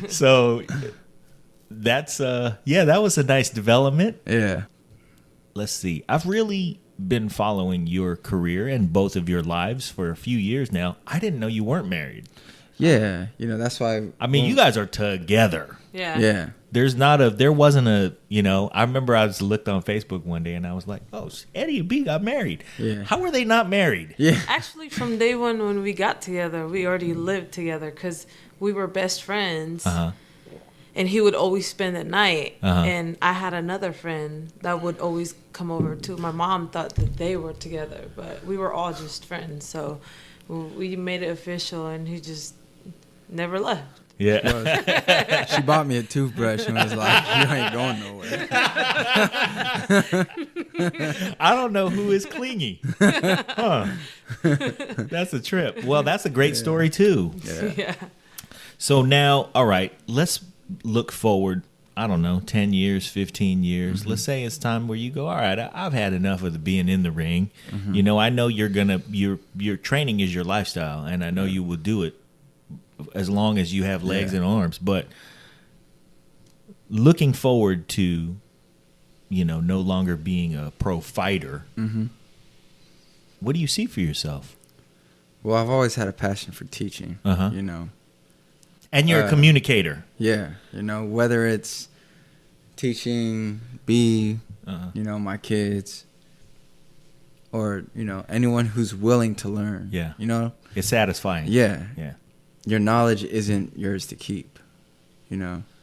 So that's that was a nice development. Yeah. Let's see. I've really been following your career and both of your lives for a few years now. I didn't know you weren't married. Yeah, that's why. I mean, you guys are together. Yeah. Yeah. There wasn't a, I remember I was looked on Facebook one day and I was like, oh, Eddie and B got married. Yeah. How were they not married? Yeah. Actually, from day one when we got together, we already lived together because we were best friends. Uh-huh. And he would always spend the night. Uh-huh. And I had another friend that would always come over too. My mom thought that they were together, but we were all just friends. So we made it official and he just never left. Yeah. She bought me a toothbrush and was like, "You ain't going nowhere." I don't know who is clingy. Huh. That's a trip. Well, that's a great story too. Yeah. So now, all right, let's look forward, I don't know, 10 years, 15 years. Mm-hmm. Let's say it's time where you go, all right, I've had enough of the being in the ring. Mm-hmm. I know your training is your lifestyle, and I know you will do it as long as you have legs and arms. But looking forward to, no longer being a pro fighter, what do you see for yourself? Well, I've always had a passion for teaching. Uh-huh. And you're a communicator. Yeah, whether it's teaching B, my kids, or anyone who's willing to learn. Yeah. It's satisfying. Yeah. Yeah. Your knowledge isn't yours to keep.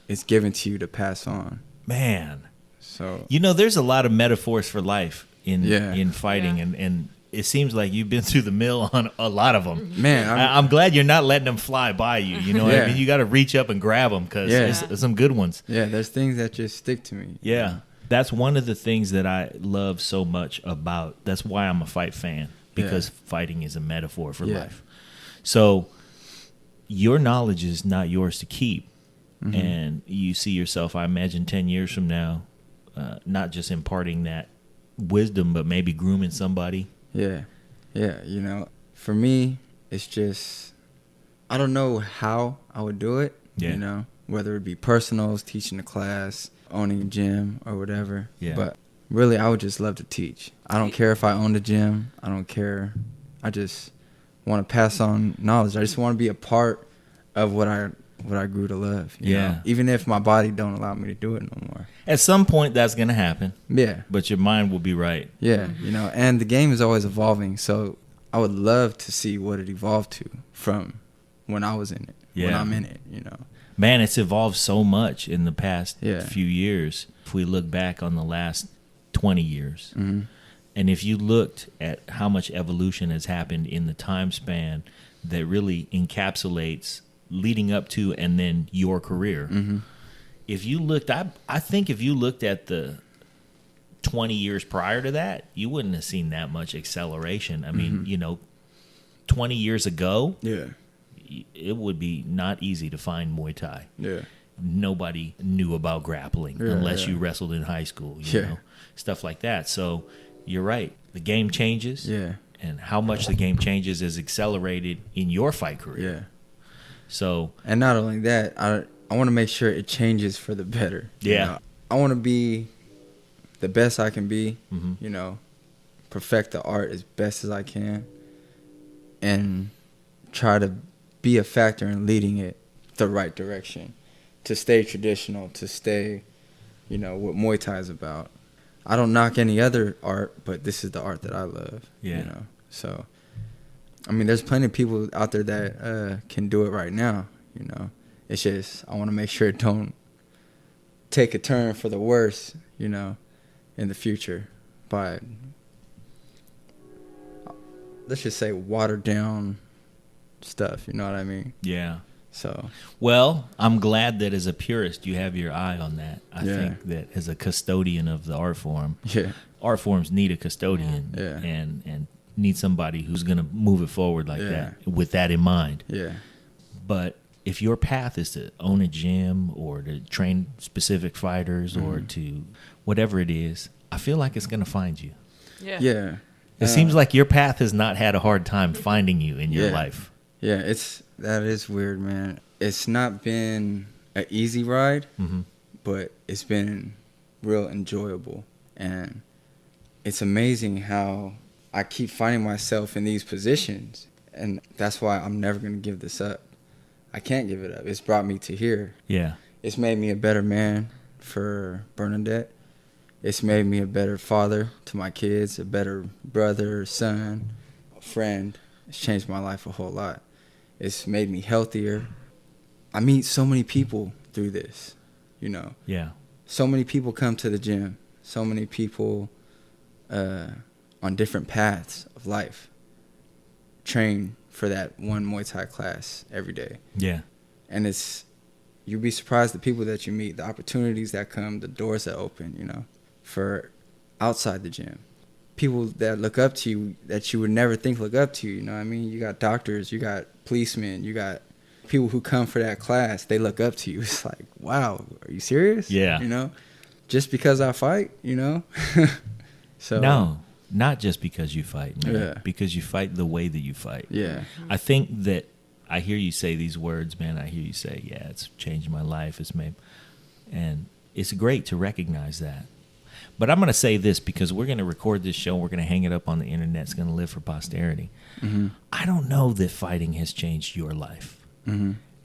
It's given to you to pass on. Man. So there's a lot of metaphors for life in fighting, Yeah. and it seems like you've been through the mill on a lot of them. Man, I'm glad you're not letting them fly by you. You know what I Yeah. mean? You got to reach up and grab them because there's some good ones. yeah, there's things that just stick to me. Yeah. That's one of the things that I love so much about. That's why I'm a fight fan, because fighting is a metaphor for life. So your knowledge is not yours to keep. And you see yourself, I imagine, 10 years from now, not just imparting that wisdom, but maybe grooming somebody. Yeah. For me, it's just, I don't know how I would do it, whether it be personals, teaching a class, owning a gym, or whatever. Yeah. But really, I would just love to teach. I don't care if I own a gym. I don't care. I just want to pass on knowledge. I just want to be a part of what I grew to love. You know? Even if my body don't allow me to do it no more. At some point, that's going to happen. Yeah. But your mind will be right. Yeah, and the game is always evolving. So I would love to see what it evolved to from when I was in it, when I'm in it, Man, it's evolved so much in the past Yeah. few years. If we look back on the last 20 years, Mm-hmm. and if you looked at how much evolution has happened in the time span that really encapsulates leading up to and then your career. Mm-hmm. If you looked, I think if you looked at the 20 years prior to that, you wouldn't have seen that much acceleration. I mean, 20 years ago, it would be not easy to find Muay Thai. Yeah. Nobody knew about grappling unless you wrestled in high school, you know, stuff like that. So you're right. The game changes. Yeah. And how much the game changes is accelerated in your fight career. Yeah. So, and not only that, I want to make sure it changes for the better. Yeah. I want to be the best I can be, Mm-hmm. Perfect the art as best as I can, and try to be a factor in leading it the right direction, to stay traditional, to stay, what Muay Thai is about. I don't knock any other art, but this is the art that I love. Yeah. So, I mean, there's plenty of people out there that can do it right now. It's just I want to make sure it don't take a turn for the worse. In the future, by let's just say watered down stuff. You know what I mean? yeah. So, Well, I'm glad that as a purist, you have your eye on that. I Yeah. think that as a custodian of the art form, yeah, art forms need a custodian Yeah. and need somebody who's going to move it forward like that with that in mind. yeah, But if your path is to own a gym or to train specific fighters or to whatever it is, I feel like it's going to find you. Yeah. yeah. It seems like your path has not had a hard time finding you in your life. Yeah, that is weird, man. It's not been an easy ride, but it's been real enjoyable. And it's amazing how I keep finding myself in these positions. And that's why I'm never going to give this up. I can't give it up. It's brought me to here. Yeah. It's made me a better man for Bernadette. It's made me a better father to my kids, a better brother, son, a friend. It's changed my life a whole lot. It's made me healthier. I meet so many people through this, you know. Yeah. So many people come to the gym. So many people on different paths of life train for that one Muay Thai class every day. Yeah. And you'd be surprised the people that you meet, the opportunities that come, the doors that open, you know, for outside the gym. People that look up to you that you would never think look up to you, you know what I mean? You got doctors, you got policemen, you got people who come for that class, they look up to you. It's like, wow, are you serious? Yeah. You know, just because I fight, you know? So no, not just because you fight, man. Yeah. Because you fight the way that you fight. Yeah. I think that I hear you say these words, man. I hear you say, yeah, it's changed my life. And it's great to recognize that. But I'm going to say this because we're going to record this show. We're going to hang it up on the internet. It's going to live for posterity. I don't know that fighting has changed your life.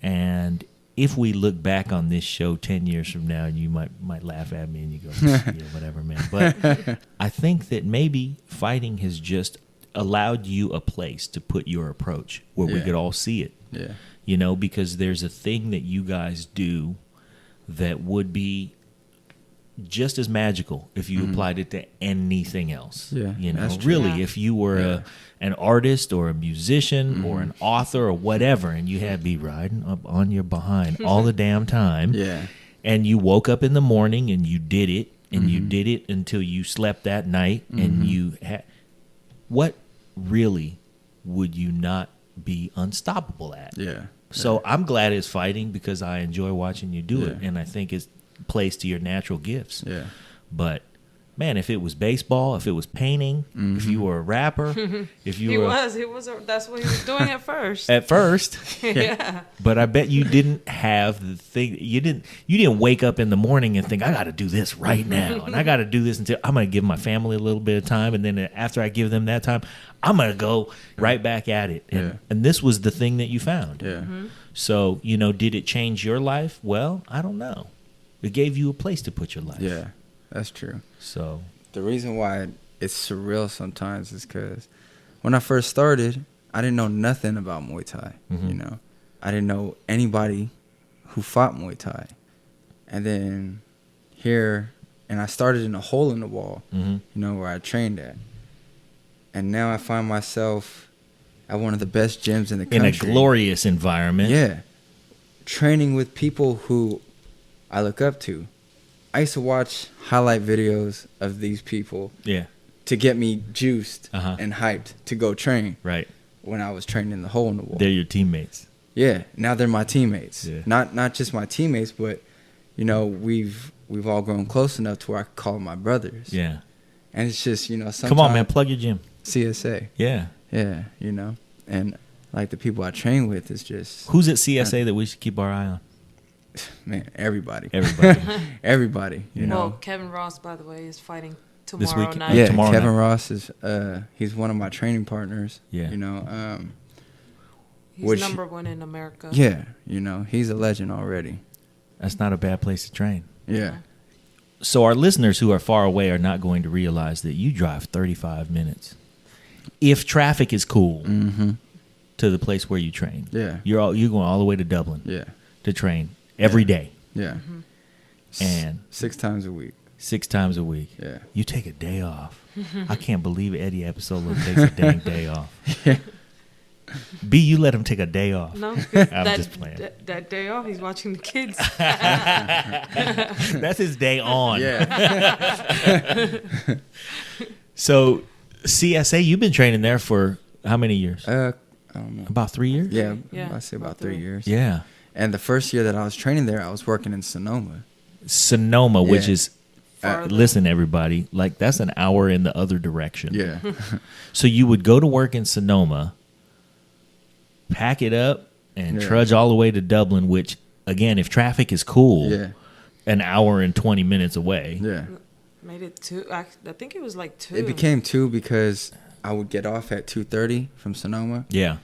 And if we look back on this show 10 years from now, and you might laugh at me and you go, yeah, whatever, man. But I think that maybe fighting has just allowed you a place to put your approach where we could all see it. Yeah. You know, because there's a thing that you guys do that would be just as magical if you applied it to anything else. Yeah, you know, that's true. really, Yeah. if you were an artist or a musician or an author or whatever, and you had to be riding up on your behind all the damn time, Yeah. and you woke up in the morning and you did it, and you did it until you slept that night, and you had, what really would you not be unstoppable at? Yeah. So I'm glad it's fighting because I enjoy watching you do it, Yeah. and I think it's plays to your natural gifts. Yeah. But man, if it was baseball, if it was painting, if you were a rapper, if you He were was. That's what he was doing at first. at first, Yeah. but I bet you didn't have the thing. You didn't wake up in the morning and think, I got to do this right now, and I got to do this until I'm going to give my family a little bit of time, and then after I give them that time, I'm going to go right back at it. And this was the thing that you found. Yeah. So, you know, did it change your life? Well, I don't know. It gave you a place to put your life. Yeah. That's true. So The reason why it's surreal sometimes is because when I first started, I didn't know nothing about Muay Thai. You know, I didn't know anybody who fought Muay Thai. And then here, and I started in a hole in the wall, you know, where I trained at. And now I find myself at one of the best gyms in the country. in a glorious environment. Yeah. Training with people who I look up to. I used to watch highlight videos of these people Yeah. to get me juiced Uh-huh. and hyped to go train Right. when I was training in the hole in the wall. They're your teammates. Yeah, now they're my teammates. Yeah. Not just my teammates, but you know, we've all grown close enough to where I could call them my brothers. Yeah. And it's just, you know, sometimes Come on, man. Plug your gym. CSA. Yeah. Yeah, you know. And like the people I train with is just Who's at CSA that we should keep our eye on? man, everybody. Everybody. Everybody, you know. Well, Kevin Ross, by the way, is fighting This tomorrow week- night. Yeah, tomorrow Kevin night. Ross is he's one of my training partners. Yeah. You know, He's which- number one in America. yeah, you know, he's a legend already. That's not a bad place to train. Yeah. So our listeners who are far away are not going to realize that you drive 35 minutes. If traffic is cool to the place where you train. Yeah. You're going all the way to Dublin Yeah. to train every day Yeah. and 6 times a week. 6 times a week. Yeah. You take a day off. I can't believe Eddie Abasolo takes a dang day off. B, you let him take a day off. No, I'm just playing. That day off, he's watching the kids. That's his day on. Yeah. So CSA, you've been training there for how many years? I don't know. About 3 years? Yeah, Yeah, I say about about 3 3. years. Yeah. And the first year that I was training there, I was working in Sonoma. Sonoma, which Yeah. is farther. Listen, everybody, like that's an hour in the other direction. Yeah. So you would go to work in Sonoma, pack it up, and Yeah. trudge all the way to Dublin, which, again, if traffic is cool, Yeah. an hour and 20 minutes away. Yeah. Made it 2. I think it was like 2. It became 2 because I would get off at 2:30 from Sonoma. Yeah.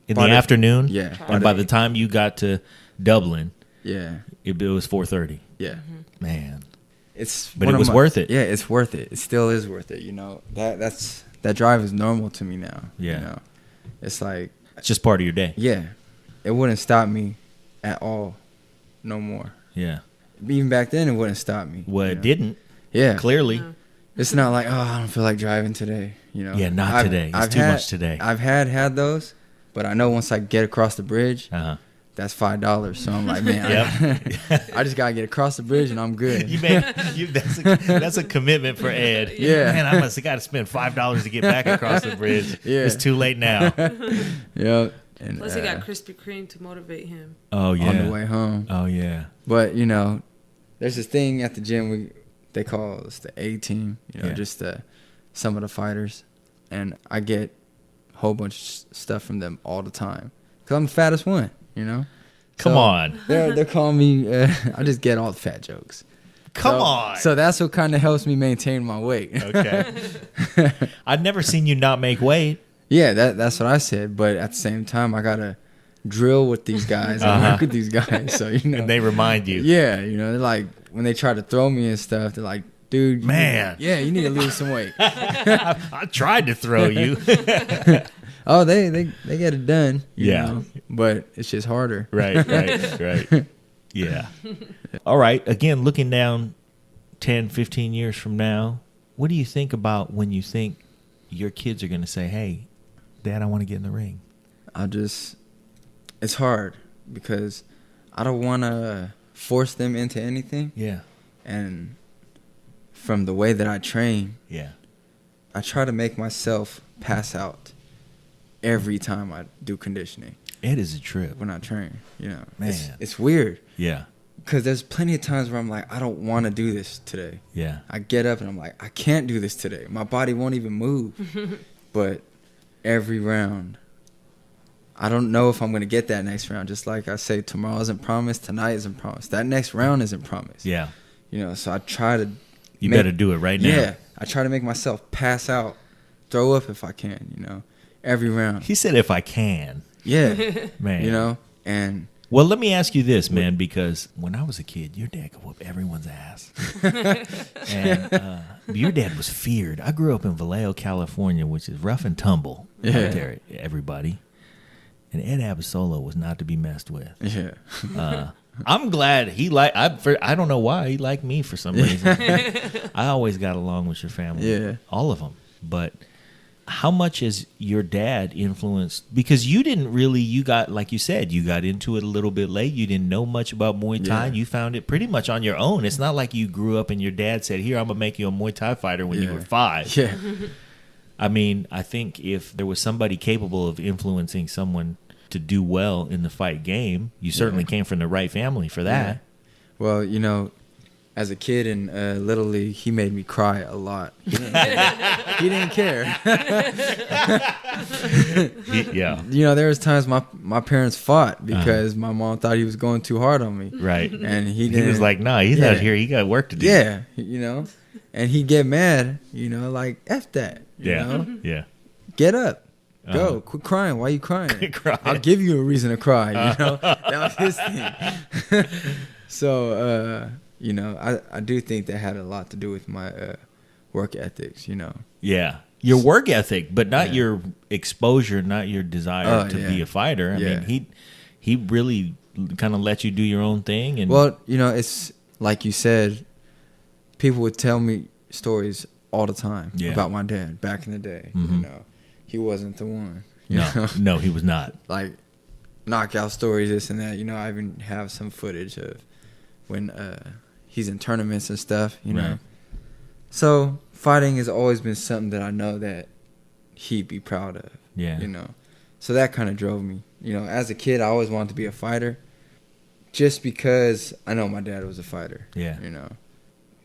In By the afternoon? Yeah. And by the time you got to Dublin, Yeah. it was 4:30. Yeah. Man. But it was worth it. Yeah, it's worth it. It still is worth it. You know, that drive is normal to me now. Yeah. You know, it's like, It's just part of your day. yeah, it wouldn't stop me at all, no more. Yeah. Even back then, it wouldn't stop me. Well, you it know? didn't. Yeah. Clearly. It's not like, oh, I don't feel like driving today. You know. Yeah, not today. It's too much today. I've had those, but I know once I get across the bridge, Uh-huh. that's $5. So I'm like, man, Yep. I just gotta get across the bridge and I'm good. That's a commitment for Ed. Yeah. Man, I must have got to spend $5 to get back across the bridge. Yeah. It's too late now. Yep. And Plus, he got Krispy Kreme to motivate him. Oh, yeah. on the way home. Oh, yeah. But you know, there's this thing at the gym they call us the A team. You know, Yeah. just some of the fighters, and I get a whole bunch of stuff from them all the time because I'm the fattest one. You know. Come on. They're calling me. I just get all the fat jokes. Come So- on. So that's what kind of helps me maintain my weight. Okay. I've never seen you not make weight. Yeah, that's what I said. But at the same time, I gotta drill with these guys and Uh-huh. work with these guys. So you know, And they remind you. yeah, you know, they're like when they try to throw me and stuff, they're like, dude, Man. you need to lose some weight. I tried to throw you. Oh, they get it done. you Yeah. know, but it's just harder. Right. Yeah. All right. Again, looking down 10, 15 years from now, what do you think about when you think your kids are going to say, hey, Dad, I want to get in the ring? It's hard because I don't want to force them into anything. Yeah. And from the way that I train, Yeah. I try to make myself pass out every time I do conditioning It is a trip. when I train. You know, Man. it's weird Yeah. because there's plenty of times where I'm like, I don't want to do this today. Yeah. I get up and I'm like, I can't do this today. My body won't even move. But every round, I don't know if I'm going to get that next round. Just like I say, tomorrow isn't promised, tonight isn't promised. That next round isn't promised. Yeah. You know, so I try to You better do it right now. Yeah, I try to make myself pass out, throw up if I can, you know, every round. He said, if I can. Yeah, Man. you know, and Well, let me ask you this, man, because when I was a kid, your dad could whoop everyone's ass. And your dad was feared. I grew up in Vallejo, California, which is rough and tumble out Yeah. there, everybody. And Ed Abasolo was not to be messed with. yeah, I'm glad I don't know why he liked me for some reason. I always got along with your family. Yeah. All of them. But how much has your dad influenced? Because you didn't really, like you said, you got into it a little bit late. You didn't know much about Muay Thai. Yeah. You found it pretty much on your own. It's not like you grew up and your dad said, here, I'm going to make you a Muay Thai fighter when you Yeah. were 5. yeah, I mean, I think if there was somebody capable of influencing someone to do well in the fight game, you certainly came from the right family for that. Well, you know, as a kid in Little League, he made me cry a lot. He didn't care. Yeah. You know, there was times my parents fought because my mom thought he was going too hard on me. Right. And He was like, no, he's Yeah. out here. He got work to do. Yeah, you know, and he'd get mad, you know, like, F that, you know? Yeah. Get up. Uh-huh. Go. Quit crying. Why are you crying? Quit crying. I'll give you a reason to cry, you know? That was his thing. So, you know, I do think that had a lot to do with my work ethics, you know. Yeah. Your work ethic, but not Yeah. your exposure, not your desire Oh, to yeah. be a fighter. I Yeah. mean, he really kind of let you do your own thing. And Well, you know, it's like you said, people would tell me stories all the time Yeah. about my dad back in the day. You Mhm. know, he wasn't the one. You no, know? no, he was not. Like knockout stories, this and that. You know, I even have some footage of when he's in tournaments and stuff. You know, Right. so fighting has always been something that I know that he'd be proud of. Yeah. You know, so that kind of drove me. You know, as a kid, I always wanted to be a fighter, just because I know my dad was a fighter. Yeah. You know,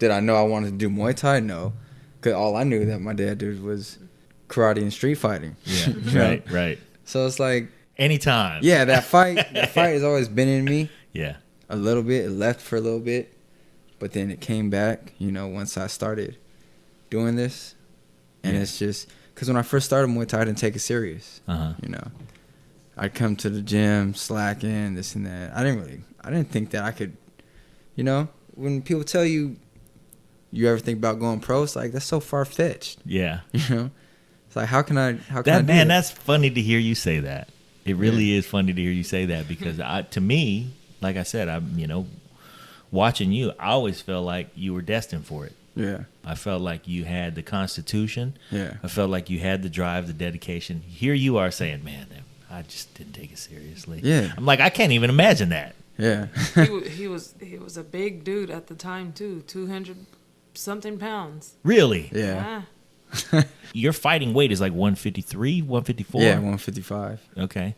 did I know I wanted to do Muay Thai? No. Because all I knew that my dad did was karate and street fighting. Yeah, right. So it's like... Anytime. Yeah, that fight has always been in me. Yeah. A little bit. It left for a little bit. But then it came back, once I started doing this. And it's just... Because when I first started Muay Thai, I didn't take it serious. I'd come to the gym, slacking, this and that. I didn't think that I could, when people tell you ever think about going pro, it's like, that's so far-fetched. Yeah. It's like, how can I do man, that? That's funny to hear you say that. It really is funny to hear you say that because to me, like I said, watching you, I always felt like you were destined for it. Yeah. I felt like you had the constitution. Yeah. I felt like you had the drive, the dedication. Here you are saying, man, I just didn't take it seriously. Yeah. I'm like, I can't even imagine that. Yeah. he was a big dude at the time too, 200-something pounds. Really? Yeah. Your fighting weight is like 153, 154? Yeah, 155. Okay.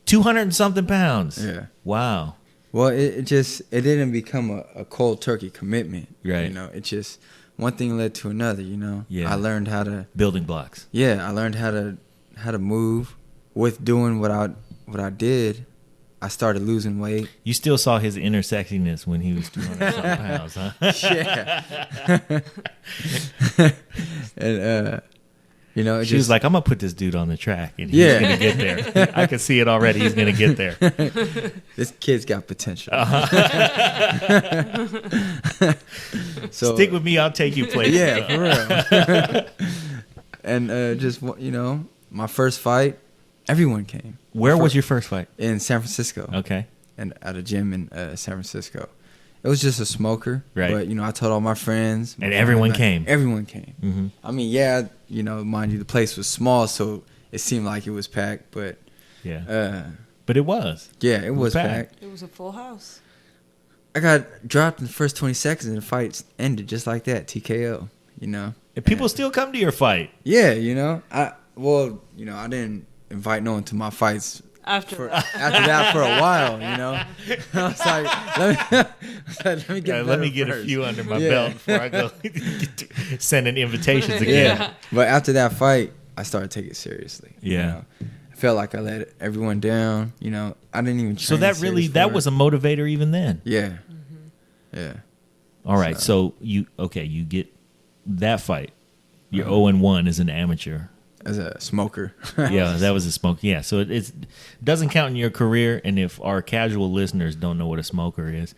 200 and something pounds. Yeah. Wow. Well, it didn't become a cold turkey commitment. Right. It just, one thing led to another, Yeah. I learned how to... Building blocks. Yeah, I learned how to move. With doing what I did, I started losing weight. You still saw his inner sexiness when he was 200 something pounds, huh? Yeah. And, she was like, I'm going to put this dude on the track, and he's going to get there. I can see it already. He's going to get there. This kid's got potential. So, stick with me. I'll take you places. Yeah, for real. And just, my first fight, everyone came. Where was your first fight? In San Francisco. Okay. And at a gym in San Francisco. It was just a smoker. Right. But, I told all my friends. And everyone came. Everyone came. Mm-hmm. I mean, yeah, mind you, the place was small, so it seemed like it was packed, but... Yeah. But it was. Yeah, it was packed. It was a full house. I got dropped in the first 20 seconds and the fight ended just like that, TKO, And people still come to your fight. Yeah, I didn't invite no one to my fights after that for a while, I was like, let me get a few under my belt before I go sending invitations again. Yeah. But after that fight, I started taking it seriously. Yeah. I felt like I let everyone down. I didn't even train. So that was a motivator even then. Yeah. Yeah. All right. So you get that fight. You're 0-1 as an amateur. As a smoker. Yeah, that was a smoke. Yeah, so it doesn't count in your career. And if our casual listeners don't know what a smoker is,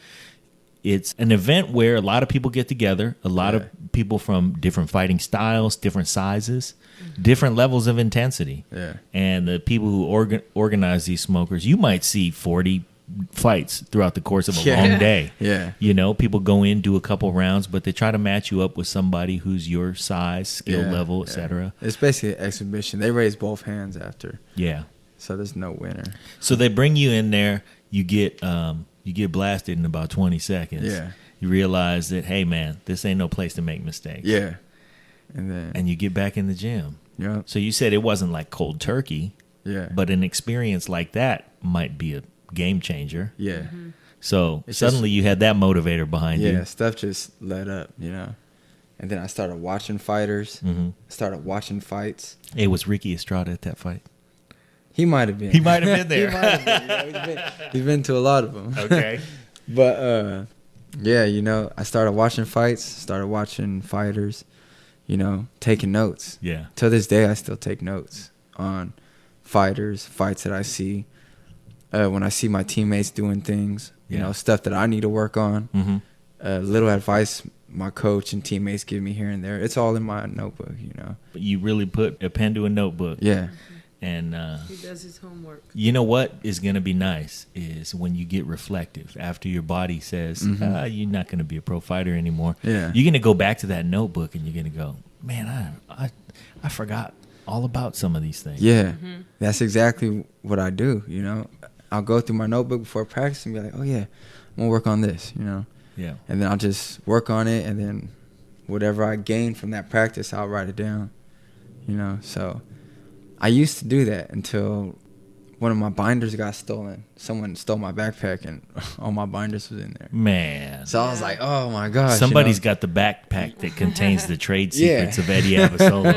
it's an event where a lot of people get together, a lot of people from different fighting styles, different sizes, different levels of intensity. Yeah. And the people who organize these smokers, you might see 40 fights throughout the course of a long day. Yeah. People go in, do a couple rounds, but they try to match you up with somebody who's your size, skill level, etc. It's basically an exhibition. They raise both hands after. Yeah. So there's no winner. So they bring you in there, you get blasted in about 20 seconds. Yeah. You realize that, hey man, this ain't no place to make mistakes. Yeah. And you get back in the gym. Yeah. So you said it wasn't like cold turkey. Yeah. But an experience like that might be a game changer. Yeah. Mm-hmm. So It's suddenly you had that motivator behind you. Yeah, stuff just let up, And then I started watching fighters. Mm-hmm. Started watching fights. Hey, was Ricky Estrada at that fight? He might have been. He might have been there. He might have been. He's been to a lot of them. Okay. But I started watching fights. Started watching fighters. Taking notes. Yeah. To this day, I still take notes on fights that I see. When I see my teammates doing things, stuff that I need to work on, little advice my coach and teammates give me here and there. It's all in my notebook, But you really put a pen to a notebook. Yeah. And he does his homework. You know what is going to be nice is when you get reflective after your body says, you're not going to be a pro fighter anymore. Yeah. You're going to go back to that notebook and you're going to go, man, I forgot all about some of these things. Yeah. That's exactly what I do, I'll go through my notebook before practice and be like, oh, yeah, I'm going to work on this, Yeah. And then I'll just work on it, and then whatever I gain from that practice, I'll write it down, So I used to do that until one of my binders got stolen. Someone stole my backpack, and all my binders was in there. Man. So I was like, oh my gosh. Somebody's got the backpack that contains the trade secrets of Eddie Abasolo.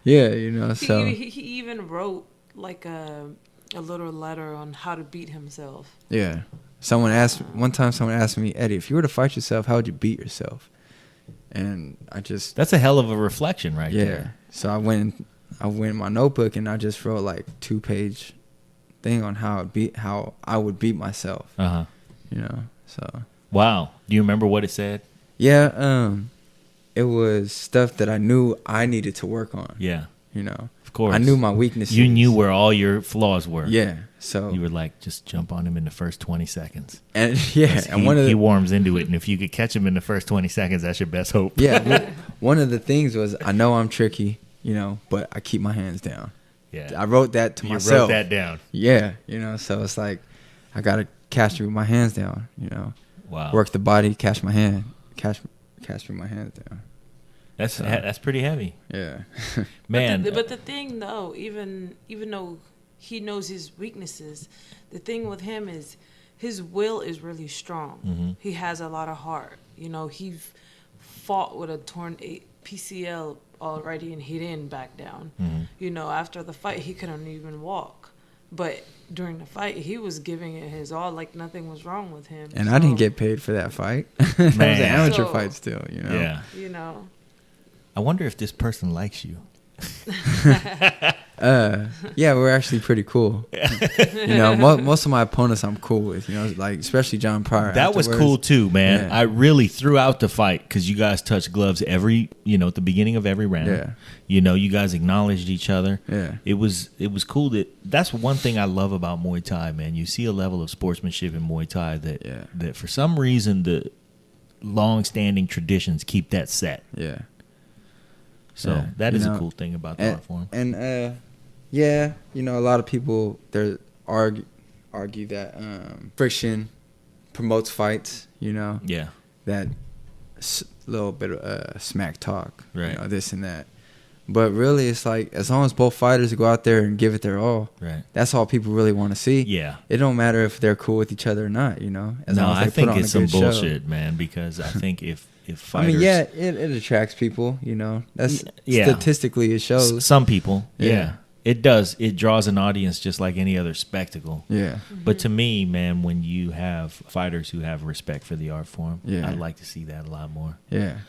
Yeah, so. He even wrote like a little letter on how to beat himself. Yeah. One time someone asked me, Eddie, if you were to fight yourself, how would you beat yourself? And I just. That's a hell of a reflection right there. So I went in my notebook and I just wrote like 2-page thing on how I would beat myself. Uh-huh. So. Wow. Do you remember what it said? Yeah. It was stuff that I knew I needed to work on. Yeah. Of course. I knew my weaknesses. You knew where all your flaws were. Yeah. So you were like, just jump on him in the first 20 seconds. And he warms into it, and if you could catch him in the first 20 seconds, that's your best hope. Yeah. One of the things was I know I'm tricky, but I keep my hands down. Yeah. I wrote that to myself. You wrote that down. Yeah. So it's like I gotta catch you with my hands down. Wow. Work the body, catch my hand, catch me with my hands down. That's pretty heavy. Yeah. Man. But the thing though, even though he knows his weaknesses, the thing with him is his will is really strong. Mm-hmm. He has a lot of heart. He fought with a torn PCL already and he didn't back down. Mm-hmm. After the fight he couldn't even walk. But during the fight, he was giving it his all, like nothing was wrong with him. And I didn't get paid for that fight. That was an amateur fight still, Yeah. I wonder if this person likes you. Yeah, we're actually pretty cool. Most of my opponents I'm cool with. Like especially John Pryor. That was cool too, man. Yeah. I really throughout the fight, because you guys touched gloves at the beginning of every round. Yeah. You guys acknowledged each other. Yeah. It was cool. That's one thing I love about Muay Thai, man. You see a level of sportsmanship in Muay Thai that for some reason the long-standing traditions keep that set. Yeah. So that is a cool thing about the art form. And a lot of people argue that friction promotes fights. Yeah. That little bit of smack talk. Right. This and that. But really, it's like as long as both fighters go out there and give it their all, right. That's all people really want to see. Yeah. It don't matter if they're cool with each other or not. As long as I they think put on it's a good some bullshit, show. man. Because I think if fighters, it attracts people. That's statistically it shows. Some people, it does. It draws an audience just like any other spectacle. Yeah. But to me, man, when you have fighters who have respect for the art form, I'd like to see that a lot more. Yeah.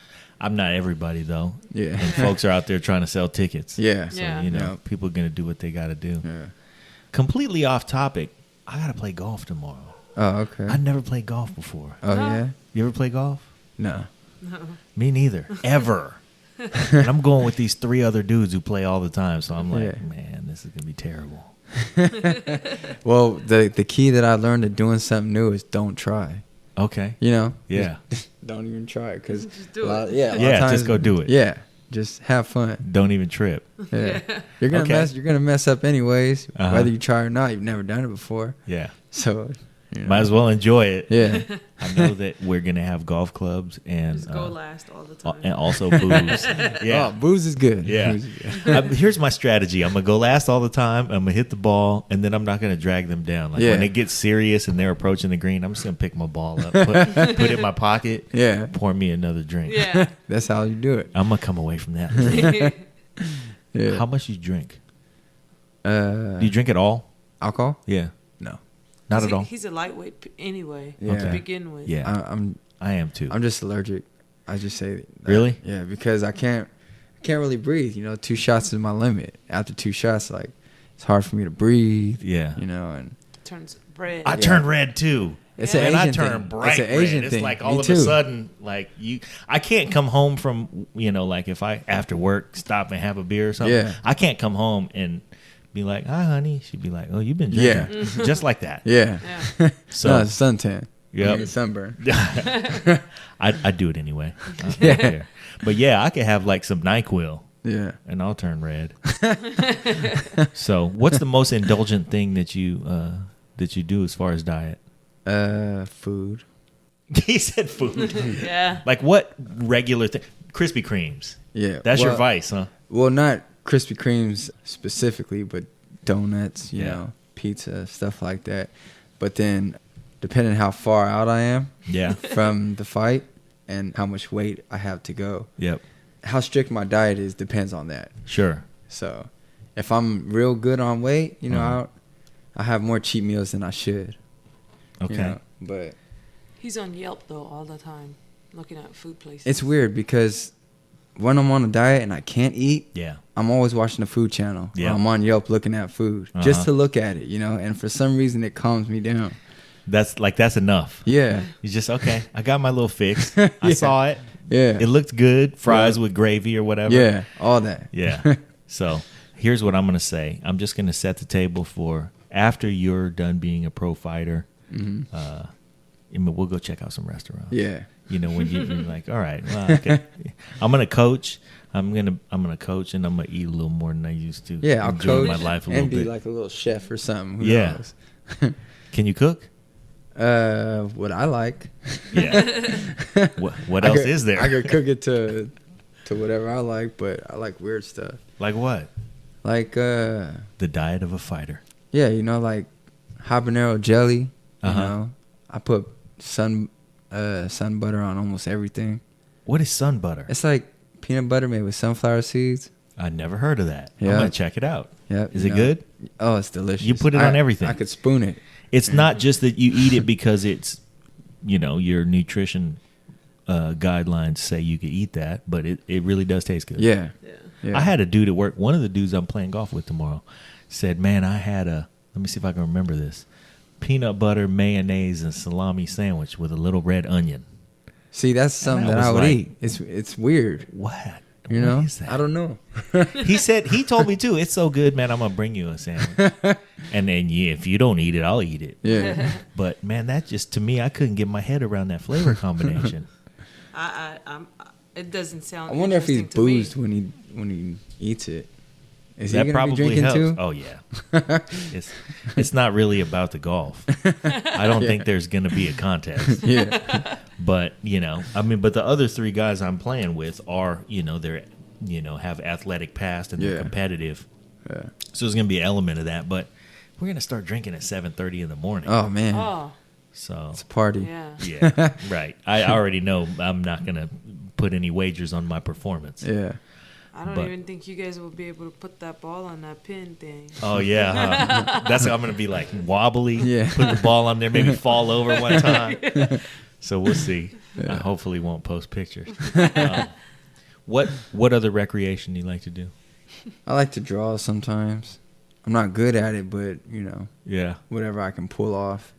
I'm not everybody though. Yeah. And folks are out there trying to sell tickets. Yeah. So people are gonna do what they gotta do. Yeah. Completely off topic. I gotta play golf tomorrow. Oh, okay. I never played golf before. Oh yeah. You ever play golf? No. Me neither. Ever. And I'm going with these 3 other dudes who play all the time. So I'm like, man, this is going to be terrible. Well, the key that I learned to doing something new is don't try. Okay. Yeah. Don't even try because just do it. Just go do it. Yeah. Just have fun. Don't even trip. Yeah. You're gonna mess up anyways, whether you try or not. You've never done it before. Yeah. So might as well enjoy it. Yeah. I know that we're gonna have golf clubs and just go last all the time. and also booze. Yeah. Oh, booze is good. Yeah. Booze is good. Here's my strategy. I'm gonna go last all the time. I'm gonna hit the ball, and then I'm not gonna drag them down. Like when it gets serious and they're approaching the green, I'm just gonna pick my ball up, put it in my pocket. Yeah. Pour me another drink. Yeah. That's how you do it. I'm gonna come away from that. Yeah. How much do you drink? Do you drink at all? Alcohol? Yeah. No. Not at all. He's a lightweight anyway Yeah. to begin with. Yeah. I am too. I'm just allergic. I just say that. Really? Yeah, because I can't really breathe. 2 shots is my limit. After 2 shots, like it's hard for me to breathe. Yeah. And turns red. I turn red too. It's and an Asian I turn thing. bright It's an Asian red. thing. It's like Me all of too. a sudden, like I can't come home from like if I after work stop and have a beer or something. Yeah. I can't come home and be like, "Hi, honey." She'd be like, "Oh, you've been drinking," just like that. Yeah. So no, it's suntan. Yep. Get sunburn. I do it anyway. I don't care. But yeah, I could have like some NyQuil. Yeah. And I'll turn red. So, what's the most indulgent thing that you do as far as diet? Food. He said food. Yeah. Like what regular thing? Krispy Kremes. Yeah. That's your vice, huh? Well, not Krispy Kremes specifically, but donuts, you know. pizza, stuff like that. But then, depending how far out I am from the fight and how much weight I have to go, how strict my diet is depends on that. Sure. So, if I'm real good on weight, you know, I have more cheat meals than I should. Okay. You know, but He's on Yelp though all the time, looking at food places. it's weird because when I'm on a diet and I can't eat, I'm always watching the food channel. Or I'm on Yelp looking at food just to look at it, you know. And for some reason, it calms me down. That's enough. Yeah. You just, okay, I got my little fix. I saw it. Yeah. It looked good. Fries with gravy or whatever. Yeah, all that. Yeah. So here's what I'm going to say. I'm just going to set the table for after you're done being a pro fighter. We'll go check out some restaurants. Yeah. You know, when you're like, all right, well, okay. I'm going to coach. I'm gonna coach, and I'm gonna eat a little more than I used to. Yeah, I'll enjoy coach my life a little and be bit. like a little chef or something. Who knows? Can you cook? What I like. Yeah. What else is there? I could cook it to whatever I like, but I like weird stuff. Like what? Like the diet of a fighter. Yeah, you know, like habanero jelly. You know, I put sun butter on almost everything. What is sun butter? It's like peanut butter made with sunflower seeds. I never heard of that. Yeah. I'm gonna check it out. Yeah. Is it good? Oh, it's delicious. You put it on everything. I could spoon it. It's not just that you eat it because it's, you know, your nutrition guidelines say you could eat that, but it really does taste good. Yeah. I had a dude at work. One of the dudes I'm playing golf with tomorrow said, "Man, I had let me see if I can remember this, peanut butter, mayonnaise, and salami sandwich with a little red onion." See, that's something that I would eat. It's weird. What? You know? What is that? I don't know. He told me too. It's so good, man. I'm gonna bring you a sandwich, and then if you don't eat it, I'll eat it. Yeah. But man, that just to me, I couldn't get my head around that flavor combination. It doesn't sound. I wonder if he's interesting to me. boozed when he eats it. Is That he gonna be probably drinking helps. too? Oh yeah, it's not really about the golf. I don't think there's gonna be a contest. Yeah. But you know, I mean, but the other three guys I'm playing with are, you know, they're, you know, have athletic past and they're competitive. Yeah. So there's gonna be an element of that. But we're gonna start drinking at 7:30 in the morning. Oh man. Oh, So It's a party. yeah. yeah, right. I already know I'm not gonna put any wagers on my performance. Yeah. I don't But- even think you guys will be able to put that ball on that pin thing. Oh yeah, huh? That's how I'm gonna be like wobbly. Yeah. Put the ball on there, maybe fall over one time. So we'll see. I hopefully won't post pictures. What other recreation do you like to do? I like to draw sometimes. I'm not good at it, but you know, Yeah. whatever I can pull off.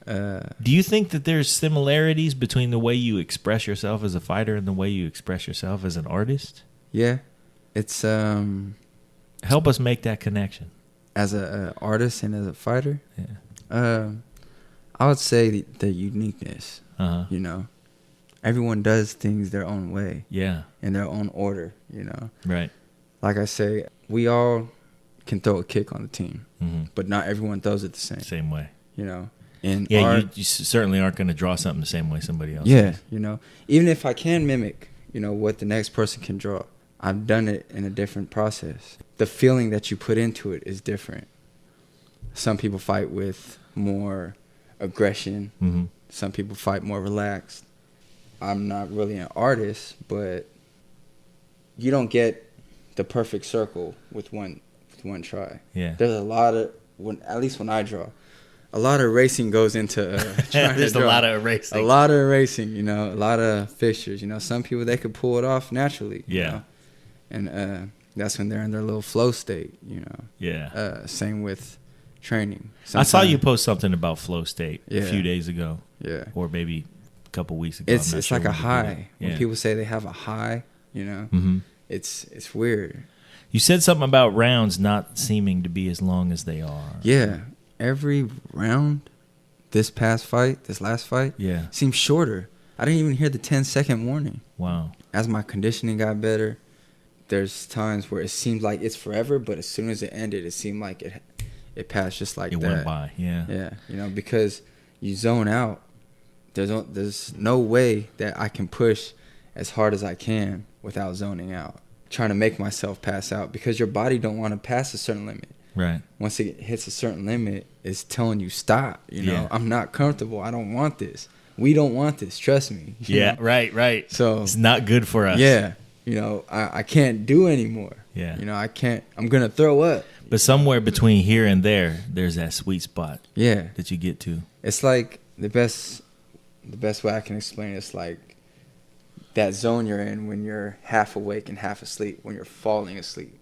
Do you think that there's similarities between the way you express yourself as a fighter and the way you express yourself as an artist? Yeah. It's Help us make that connection. as a artist and as a fighter. Yeah. I would say the uniqueness. Uh-huh. You know, everyone does things their own way Yeah. in their own order. You know, Right. like I say, we all can throw a kick on the team, Mm-hmm. but not everyone throws it the same. Same way. You know, in Yeah, art, you certainly aren't going to draw something the same way somebody else. yeah, does. you know, even if I can mimic, you know, what the next person can draw, I've done it in a different process. The feeling that you put into it is different. Some people fight with more aggression. Mm-hmm. Some people fight more relaxed. I'm not really an artist, but you don't get the perfect circle with one try. Yeah. There's a lot of, at least when I draw, a lot of erasing goes into trying There's to a draw. lot of erasing. A lot of erasing, you know, a lot of fixtures. You know, some people, they could pull it off naturally. Yeah. You know? And that's when they're in their little flow state, you know. Yeah. Same with training. I saw Sometimes- you post something about flow state a Yeah. few days ago, Yeah. or maybe a couple weeks ago. It's I'm not it's sure like a when you did high. it. When Yeah. people say they have a high, you know, Mm-hmm. it's weird. You said something about rounds not seeming to be as long as they are. Yeah. Every round, this last fight, Yeah. seems shorter. I didn't even hear the 10-second warning. Wow. As my conditioning got better, there's times where it seemed like it's forever, but as soon as it ended, it seemed like it passed just like It that. went by. Yeah. Yeah, you know, because you zone out. There's no way that I can push as hard as I can without zoning out. Trying to make myself pass out because your body don't want to pass a certain limit. Right. Once it hits a certain limit, it's telling you stop. You know, Yeah. I'm not comfortable. I don't want this. We don't want this. Trust me. you Yeah. know? Right. So It's not good for us. yeah, you know, I can't do anymore. Yeah. You know, I can't. I'm gonna throw up. But somewhere between here and there, there's that sweet spot Yeah. that you get to. It's like the best way I can explain it, it's like that zone you're in when you're half awake and half asleep, when you're falling asleep,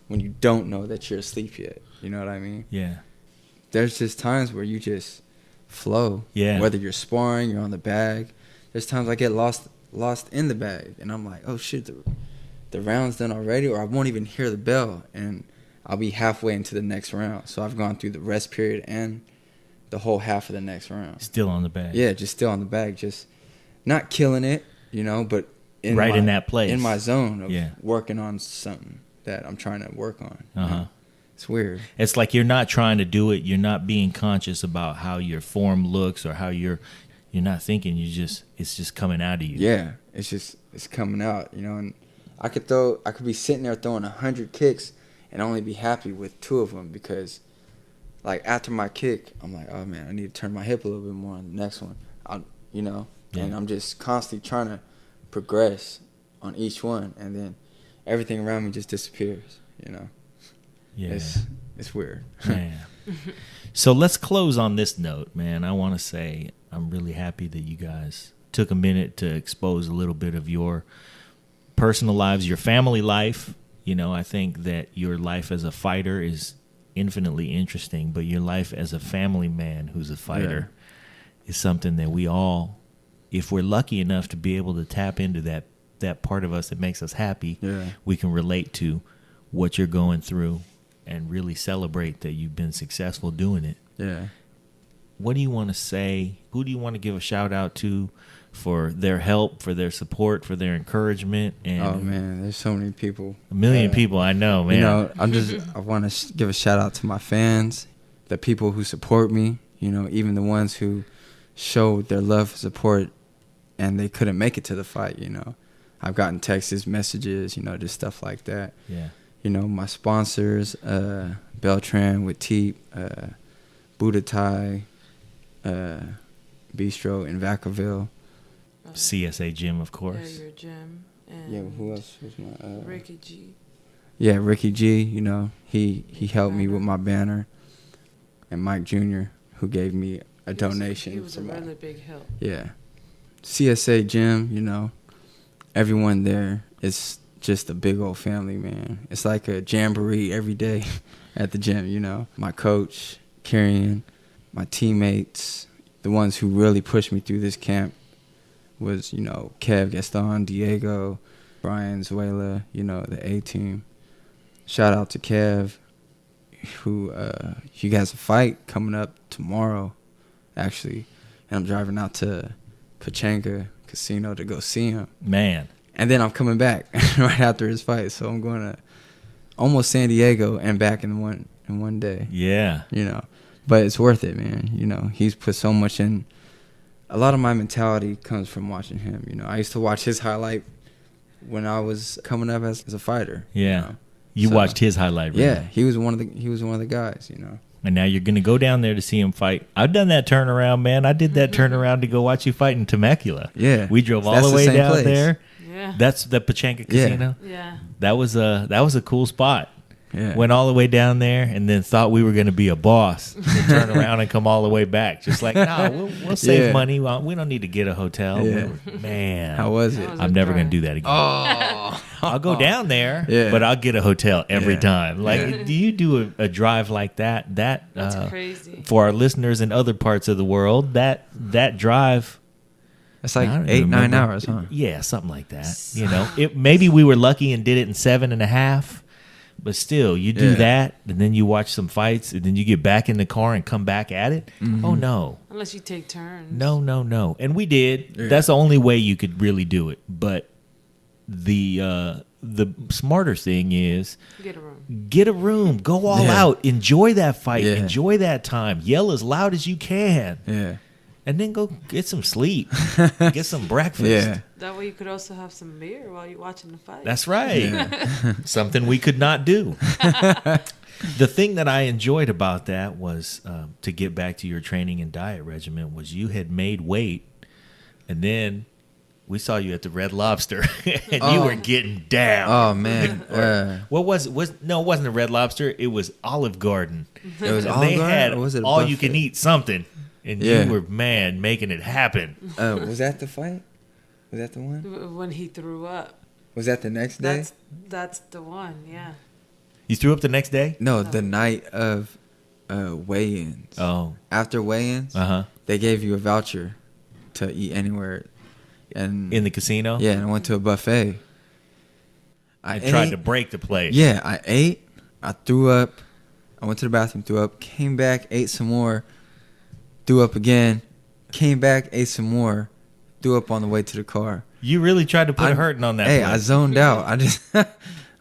when you don't know that you're asleep yet. You know what I mean? Yeah. There's just times where you just flow. Yeah. Whether you're sparring, you're on the bag. There's times I get lost in the bag, and I'm like, oh shit, the round's done already, or I won't even hear the bell, and I'll be halfway into the next round. So I've gone through the rest period and the whole half of the next round. Still on the bag. Yeah, just still on the bag, just not killing it, you know, but in that place. in my zone of Yeah. working on something that I'm trying to work on. you Uh-huh. know? It's weird. It's like you're not trying to do it. You're not being conscious about how your form looks or how you're not thinking. It's just coming out of you. Yeah, it's coming out, you know, and I could be sitting there throwing 100 kicks and only be happy with 2 of them because, like, after my kick, I'm like, oh man, I need to turn my hip a little bit more on the next one, you know, Yeah. and I'm just constantly trying to progress on each one, and then everything around me just disappears, you know. Yeah. It's weird. Man. So let's close on this note, man. I want to say I'm really happy that you guys took a minute to expose a little bit of your personal lives, your family life. You know, I think that your life as a fighter is infinitely interesting, but your life as a family man who's a fighter is something that we all, if we're lucky enough to be able to tap into that part of us that makes us happy, we can relate to what you're going through and really celebrate that you've been successful doing it. Yeah. What do you want to say? Who do you want to give a shout out to for their help, for their support, for their encouragement? And Oh man, there's so many people. a million people, I know, man. You know, I want to give a shout out to my fans, the people who support me, you know, even the ones who showed their love and support and they couldn't make it to the fight, you know. I've gotten texts, messages, you know, just stuff like that. Yeah. You know, my sponsors, Beltran with Teep, Buddha Thai, Bistro in Vacaville. CSA Gym, of Yeah, course. your gym. And Yeah, who else was my... Ricky G. Yeah, Ricky G, you know, he helped me with my banner. And Mike Jr., who gave me a donation. He was a for my- really big help. Yeah. CSA Gym, you know, everyone there is just a big old family, man. It's like a jamboree every day at the gym, you know. My coach, Karian, my teammates, the ones who really pushed me through this camp was, you know, Kev, Gaston, Diego, Brian, Zuela, you know, the A-team. Shout out to Kev, who he has a fight coming up tomorrow, actually. And I'm driving out to Pachanka Casino to go see him. Man. And then I'm coming back right after his fight. So I'm going to almost San Diego and back in one day. Yeah. You know. But it's worth it, man. You know, he's put so much in. A lot of my mentality comes from watching him. You know, I used to watch his highlight when I was coming up as a fighter. Yeah. You know? You So, watched his highlight reel. Yeah, he was one of the guys, you know. And now you're going to go down there to see him fight. I've done that turnaround, man. I did that turnaround to go watch you fight in Temecula. Yeah. We drove all That's the the way same down place. there. Yeah. That's the Pachanka Yeah. Casino. Yeah. That was a cool spot. Yeah. Went all the way down there and then thought we were going to be a boss and turn around and come all the way back. Just like, no, we'll save Yeah. money. We don't need to get a hotel. Yeah. Man. How was it? That was I'm a never going drive. to do that again. Oh. I'll go down there, Yeah. but I'll get a hotel every Yeah. time. Like, Yeah. do you do a drive like that? That's crazy. For our listeners in other parts of the world, that drive... It's like I don't 8-9 remember. hours, huh? Yeah, something like that. You know, maybe we were lucky and did it in 7.5, but still, you do Yeah. that, and then you watch some fights, and then you get back in the car and come back at it. Mm-hmm. Oh no, Unless you take turns. no, and we did. Yeah. That's the only way you could really do it. But the smarter thing is Get a room. get a room, go all Yeah. out, enjoy that fight, Yeah. enjoy that time, yell as loud as you can. Yeah. And then go get some sleep. Get some breakfast. Yeah. That way you could also have some beer while you're watching the fight. That's right. Something we could not do. The thing that I enjoyed about that was, to get back to your training and diet regimen, was you had made weight, and then we saw you at the Red Lobster, and you were getting down. Oh man. What was it? No, it wasn't the Red Lobster. It was Olive Garden. It was And Olive they Garden, had or was it a all you buffet? can eat something, and Yeah. you were making it happen. Was that the fight? Was that the one? When he threw up. Was that the next day? That's the one, yeah. You threw up the next day? No, the night of weigh-ins. Oh, After weigh-ins, they gave you a voucher to eat anywhere. And in the casino? yeah, and I went to a buffet. I tried to break the place. Yeah, I ate. I threw up. I went to the bathroom, threw up. Came back, ate some more. Threw up again. Came back, ate some more. Threw up on the way to the car. You really tried to put a hurting on that Hey, place. I zoned out.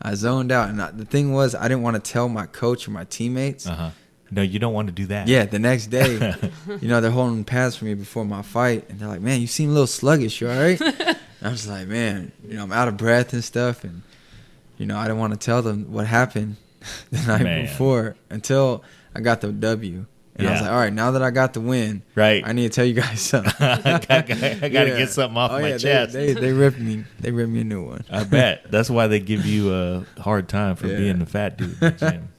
I zoned out. And the thing was, I didn't want to tell my coach or my teammates. No, you don't want to do that. Yeah, the next day, they're holding pads for me before my fight. And they're like, man, you seem a little sluggish. You all right? And I was like, man, I'm out of breath and stuff. And, I didn't want to tell them what happened the night before until I got the W. And I was like, all right, now that I got the win, right, I need to tell you guys something. I got to get something off my chest. They ripped me. They ripped me a new one. I bet. That's why they give you a hard time for being the fat dude in the gym.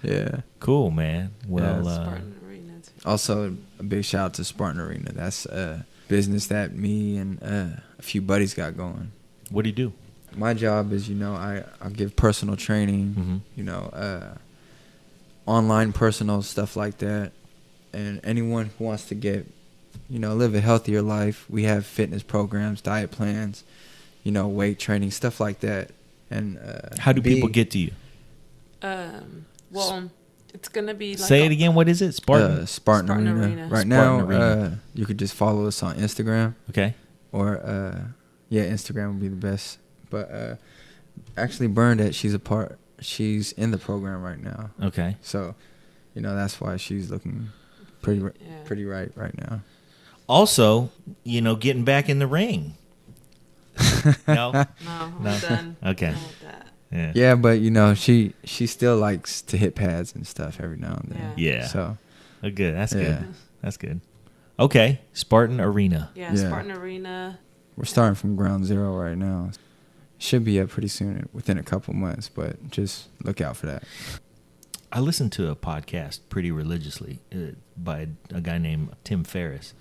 Yeah. Cool, man. Well, Spartan Arena too. Also, a big shout out to Spartan Arena. That's a business that me and a few buddies got going. What do you do? My job is, I give personal training, online personal stuff like that. And anyone who wants to get, live a healthier life, we have fitness programs, diet plans, weight training, stuff like that. And how do people get to you? Well, it's gonna be. Like Say it again. What is it? Spartan Arena. Right Spartan now, Arena. you could just follow us on Instagram. Okay. Or Instagram would be the best. But actually, Bernadette, she's in the program right now. Okay. So, that's why she's looking pretty right now. Also, getting back in the ring. No. No, I'm done. Okay. Done with that. Yeah. Yeah, but she still likes to hit pads and stuff every now and then. Yeah. So. Oh, good. That's Yeah. good. That's good. Okay. Spartan Arena. Yeah, Spartan Arena. We're starting from ground zero right now. Should be up pretty soon, within a couple months, but just look out for that. I listened to a podcast pretty religiously by a guy named Tim Ferriss.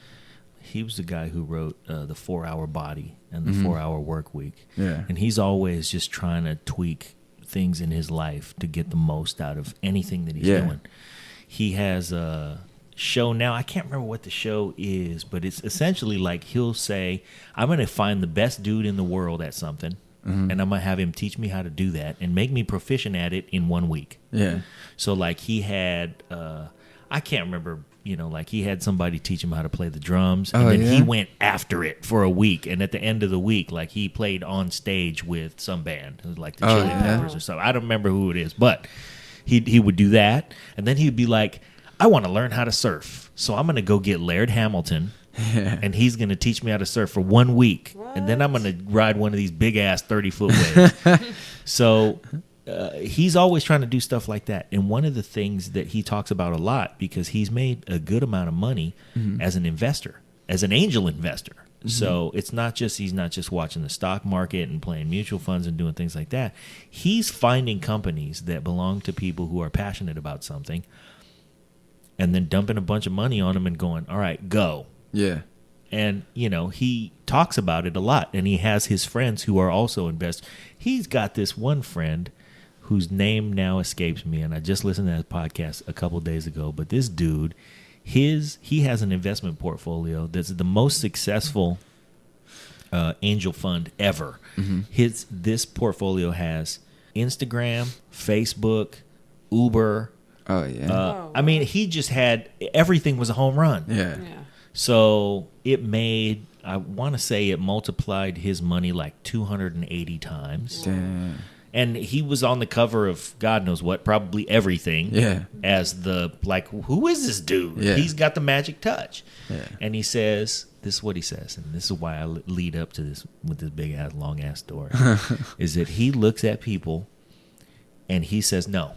He was the guy who wrote The 4-Hour Body and The 4-Hour Work Week. Yeah. And he's always just trying to tweak things in his life to get the most out of anything that he's doing. He has a show now. I can't remember what the show is, but it's essentially like he'll say, I'm going to find the best dude in the world at something, and I'm going to have him teach me how to do that and make me proficient at it in 1 week. Yeah. So like he had, I can't remember, like he had somebody teach him how to play the drums, and then he went after it for a week. And at the end of the week, like he played on stage with some band, like the Chili Peppers or something. I don't remember who it is, but he would do that. And then he'd be like, I want to learn how to surf. So I'm going to go get Laird Hamilton, and he's going to teach me how to surf for 1 week. What? And then I'm going to ride one of these big-ass 30-foot waves. So he's always trying to do stuff like that. And one of the things that he talks about a lot, because he's made a good amount of money as an investor, as an angel investor. So it's not just, he's not just watching the stock market and playing mutual funds and doing things like that. He's finding companies that belong to people who are passionate about something and then dumping a bunch of money on them and going, all right, go. Yeah. And, he talks about it a lot, and he has his friends who are also investors. He's got this one friend whose name now escapes me, and I just listened to that podcast a couple of days ago. But this dude, he has an investment portfolio that's the most successful angel fund ever. This portfolio has Instagram, Facebook, Uber. Oh, yeah. I mean, he just had, everything was a home run. Yeah. So it made, I want to say it multiplied his money like 280 times. Damn. And he was on the cover of God knows what, probably everything. Yeah. As the, like, who is this dude? Yeah. He's got the magic touch. Yeah. And he says, this is what he says, and this is why I lead up to this with this big ass, long ass story, is that he looks at people and he says, no,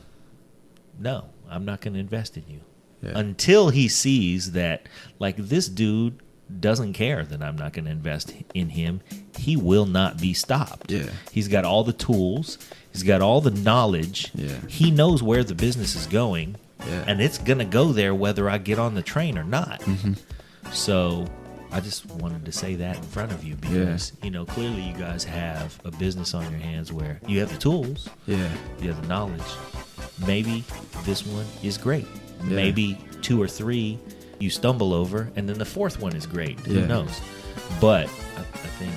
I'm not going to invest in you. Yeah. Until he sees that, like, this dude doesn't care that I'm not going to invest in him. He will not be stopped. Yeah. He's got all the tools. He's got all the knowledge. Yeah. He knows where the business is going. Yeah. And it's going to go there whether I get on the train or not. Mm-hmm. So I just wanted to say that in front of you because, you know, clearly you guys have a business on your hands where you have the tools. Yeah. You have the knowledge. Maybe this one is great. Yeah. Maybe 2 or 3 you stumble over, and then the 4th one is great. Yeah. Who knows? But I think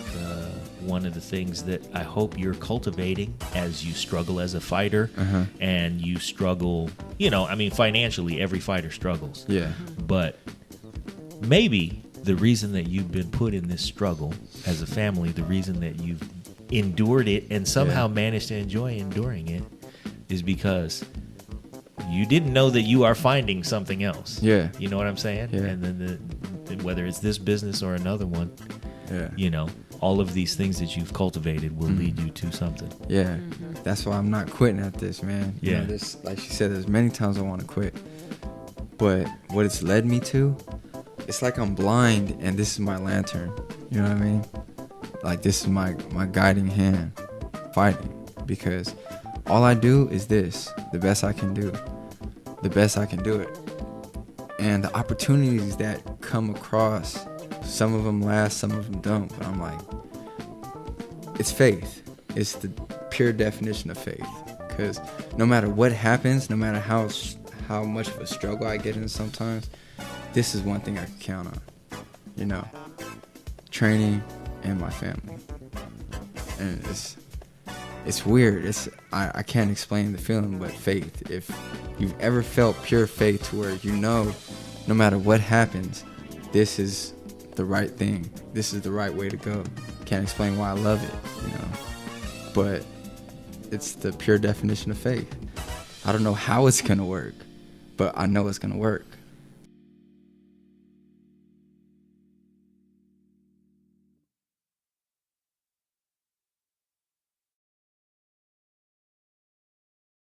one of the things that I hope you're cultivating as you struggle as a fighter and you struggle, you know, I mean, financially, every fighter struggles. Yeah. But maybe the reason that you've been put in this struggle as a family, the reason that you've endured it and somehow managed to enjoy enduring it is because you didn't know that you are finding something else. Yeah. You know what I'm saying? Yeah. And then whether it's this business or another one, Yeah. you know, all of these things that you've cultivated will lead you to something. Yeah. That's why I'm not quitting at this, man. You Yeah. know, there's, like she said, there's many times I want to quit. But what it's led me to, it's like I'm blind and this is my lantern. You know what I mean? Like this is my guiding hand fighting. Because all I do is this, the best I can do. The best I can do it. And the opportunities that come across, some of them last, some of them don't. But I'm like, it's faith. It's the pure definition of faith. Because no matter what happens, no matter how much of a struggle I get in sometimes, this is one thing I can count on. You know, training and my family. And it's weird. I can't explain the feeling, but faith. If you've ever felt pure faith to where you know, no matter what happens, this is the right thing. This is the right way to go. Can't explain why I love it, you know. But it's the pure definition of faith. I don't know how it's gonna work, but I know it's gonna work.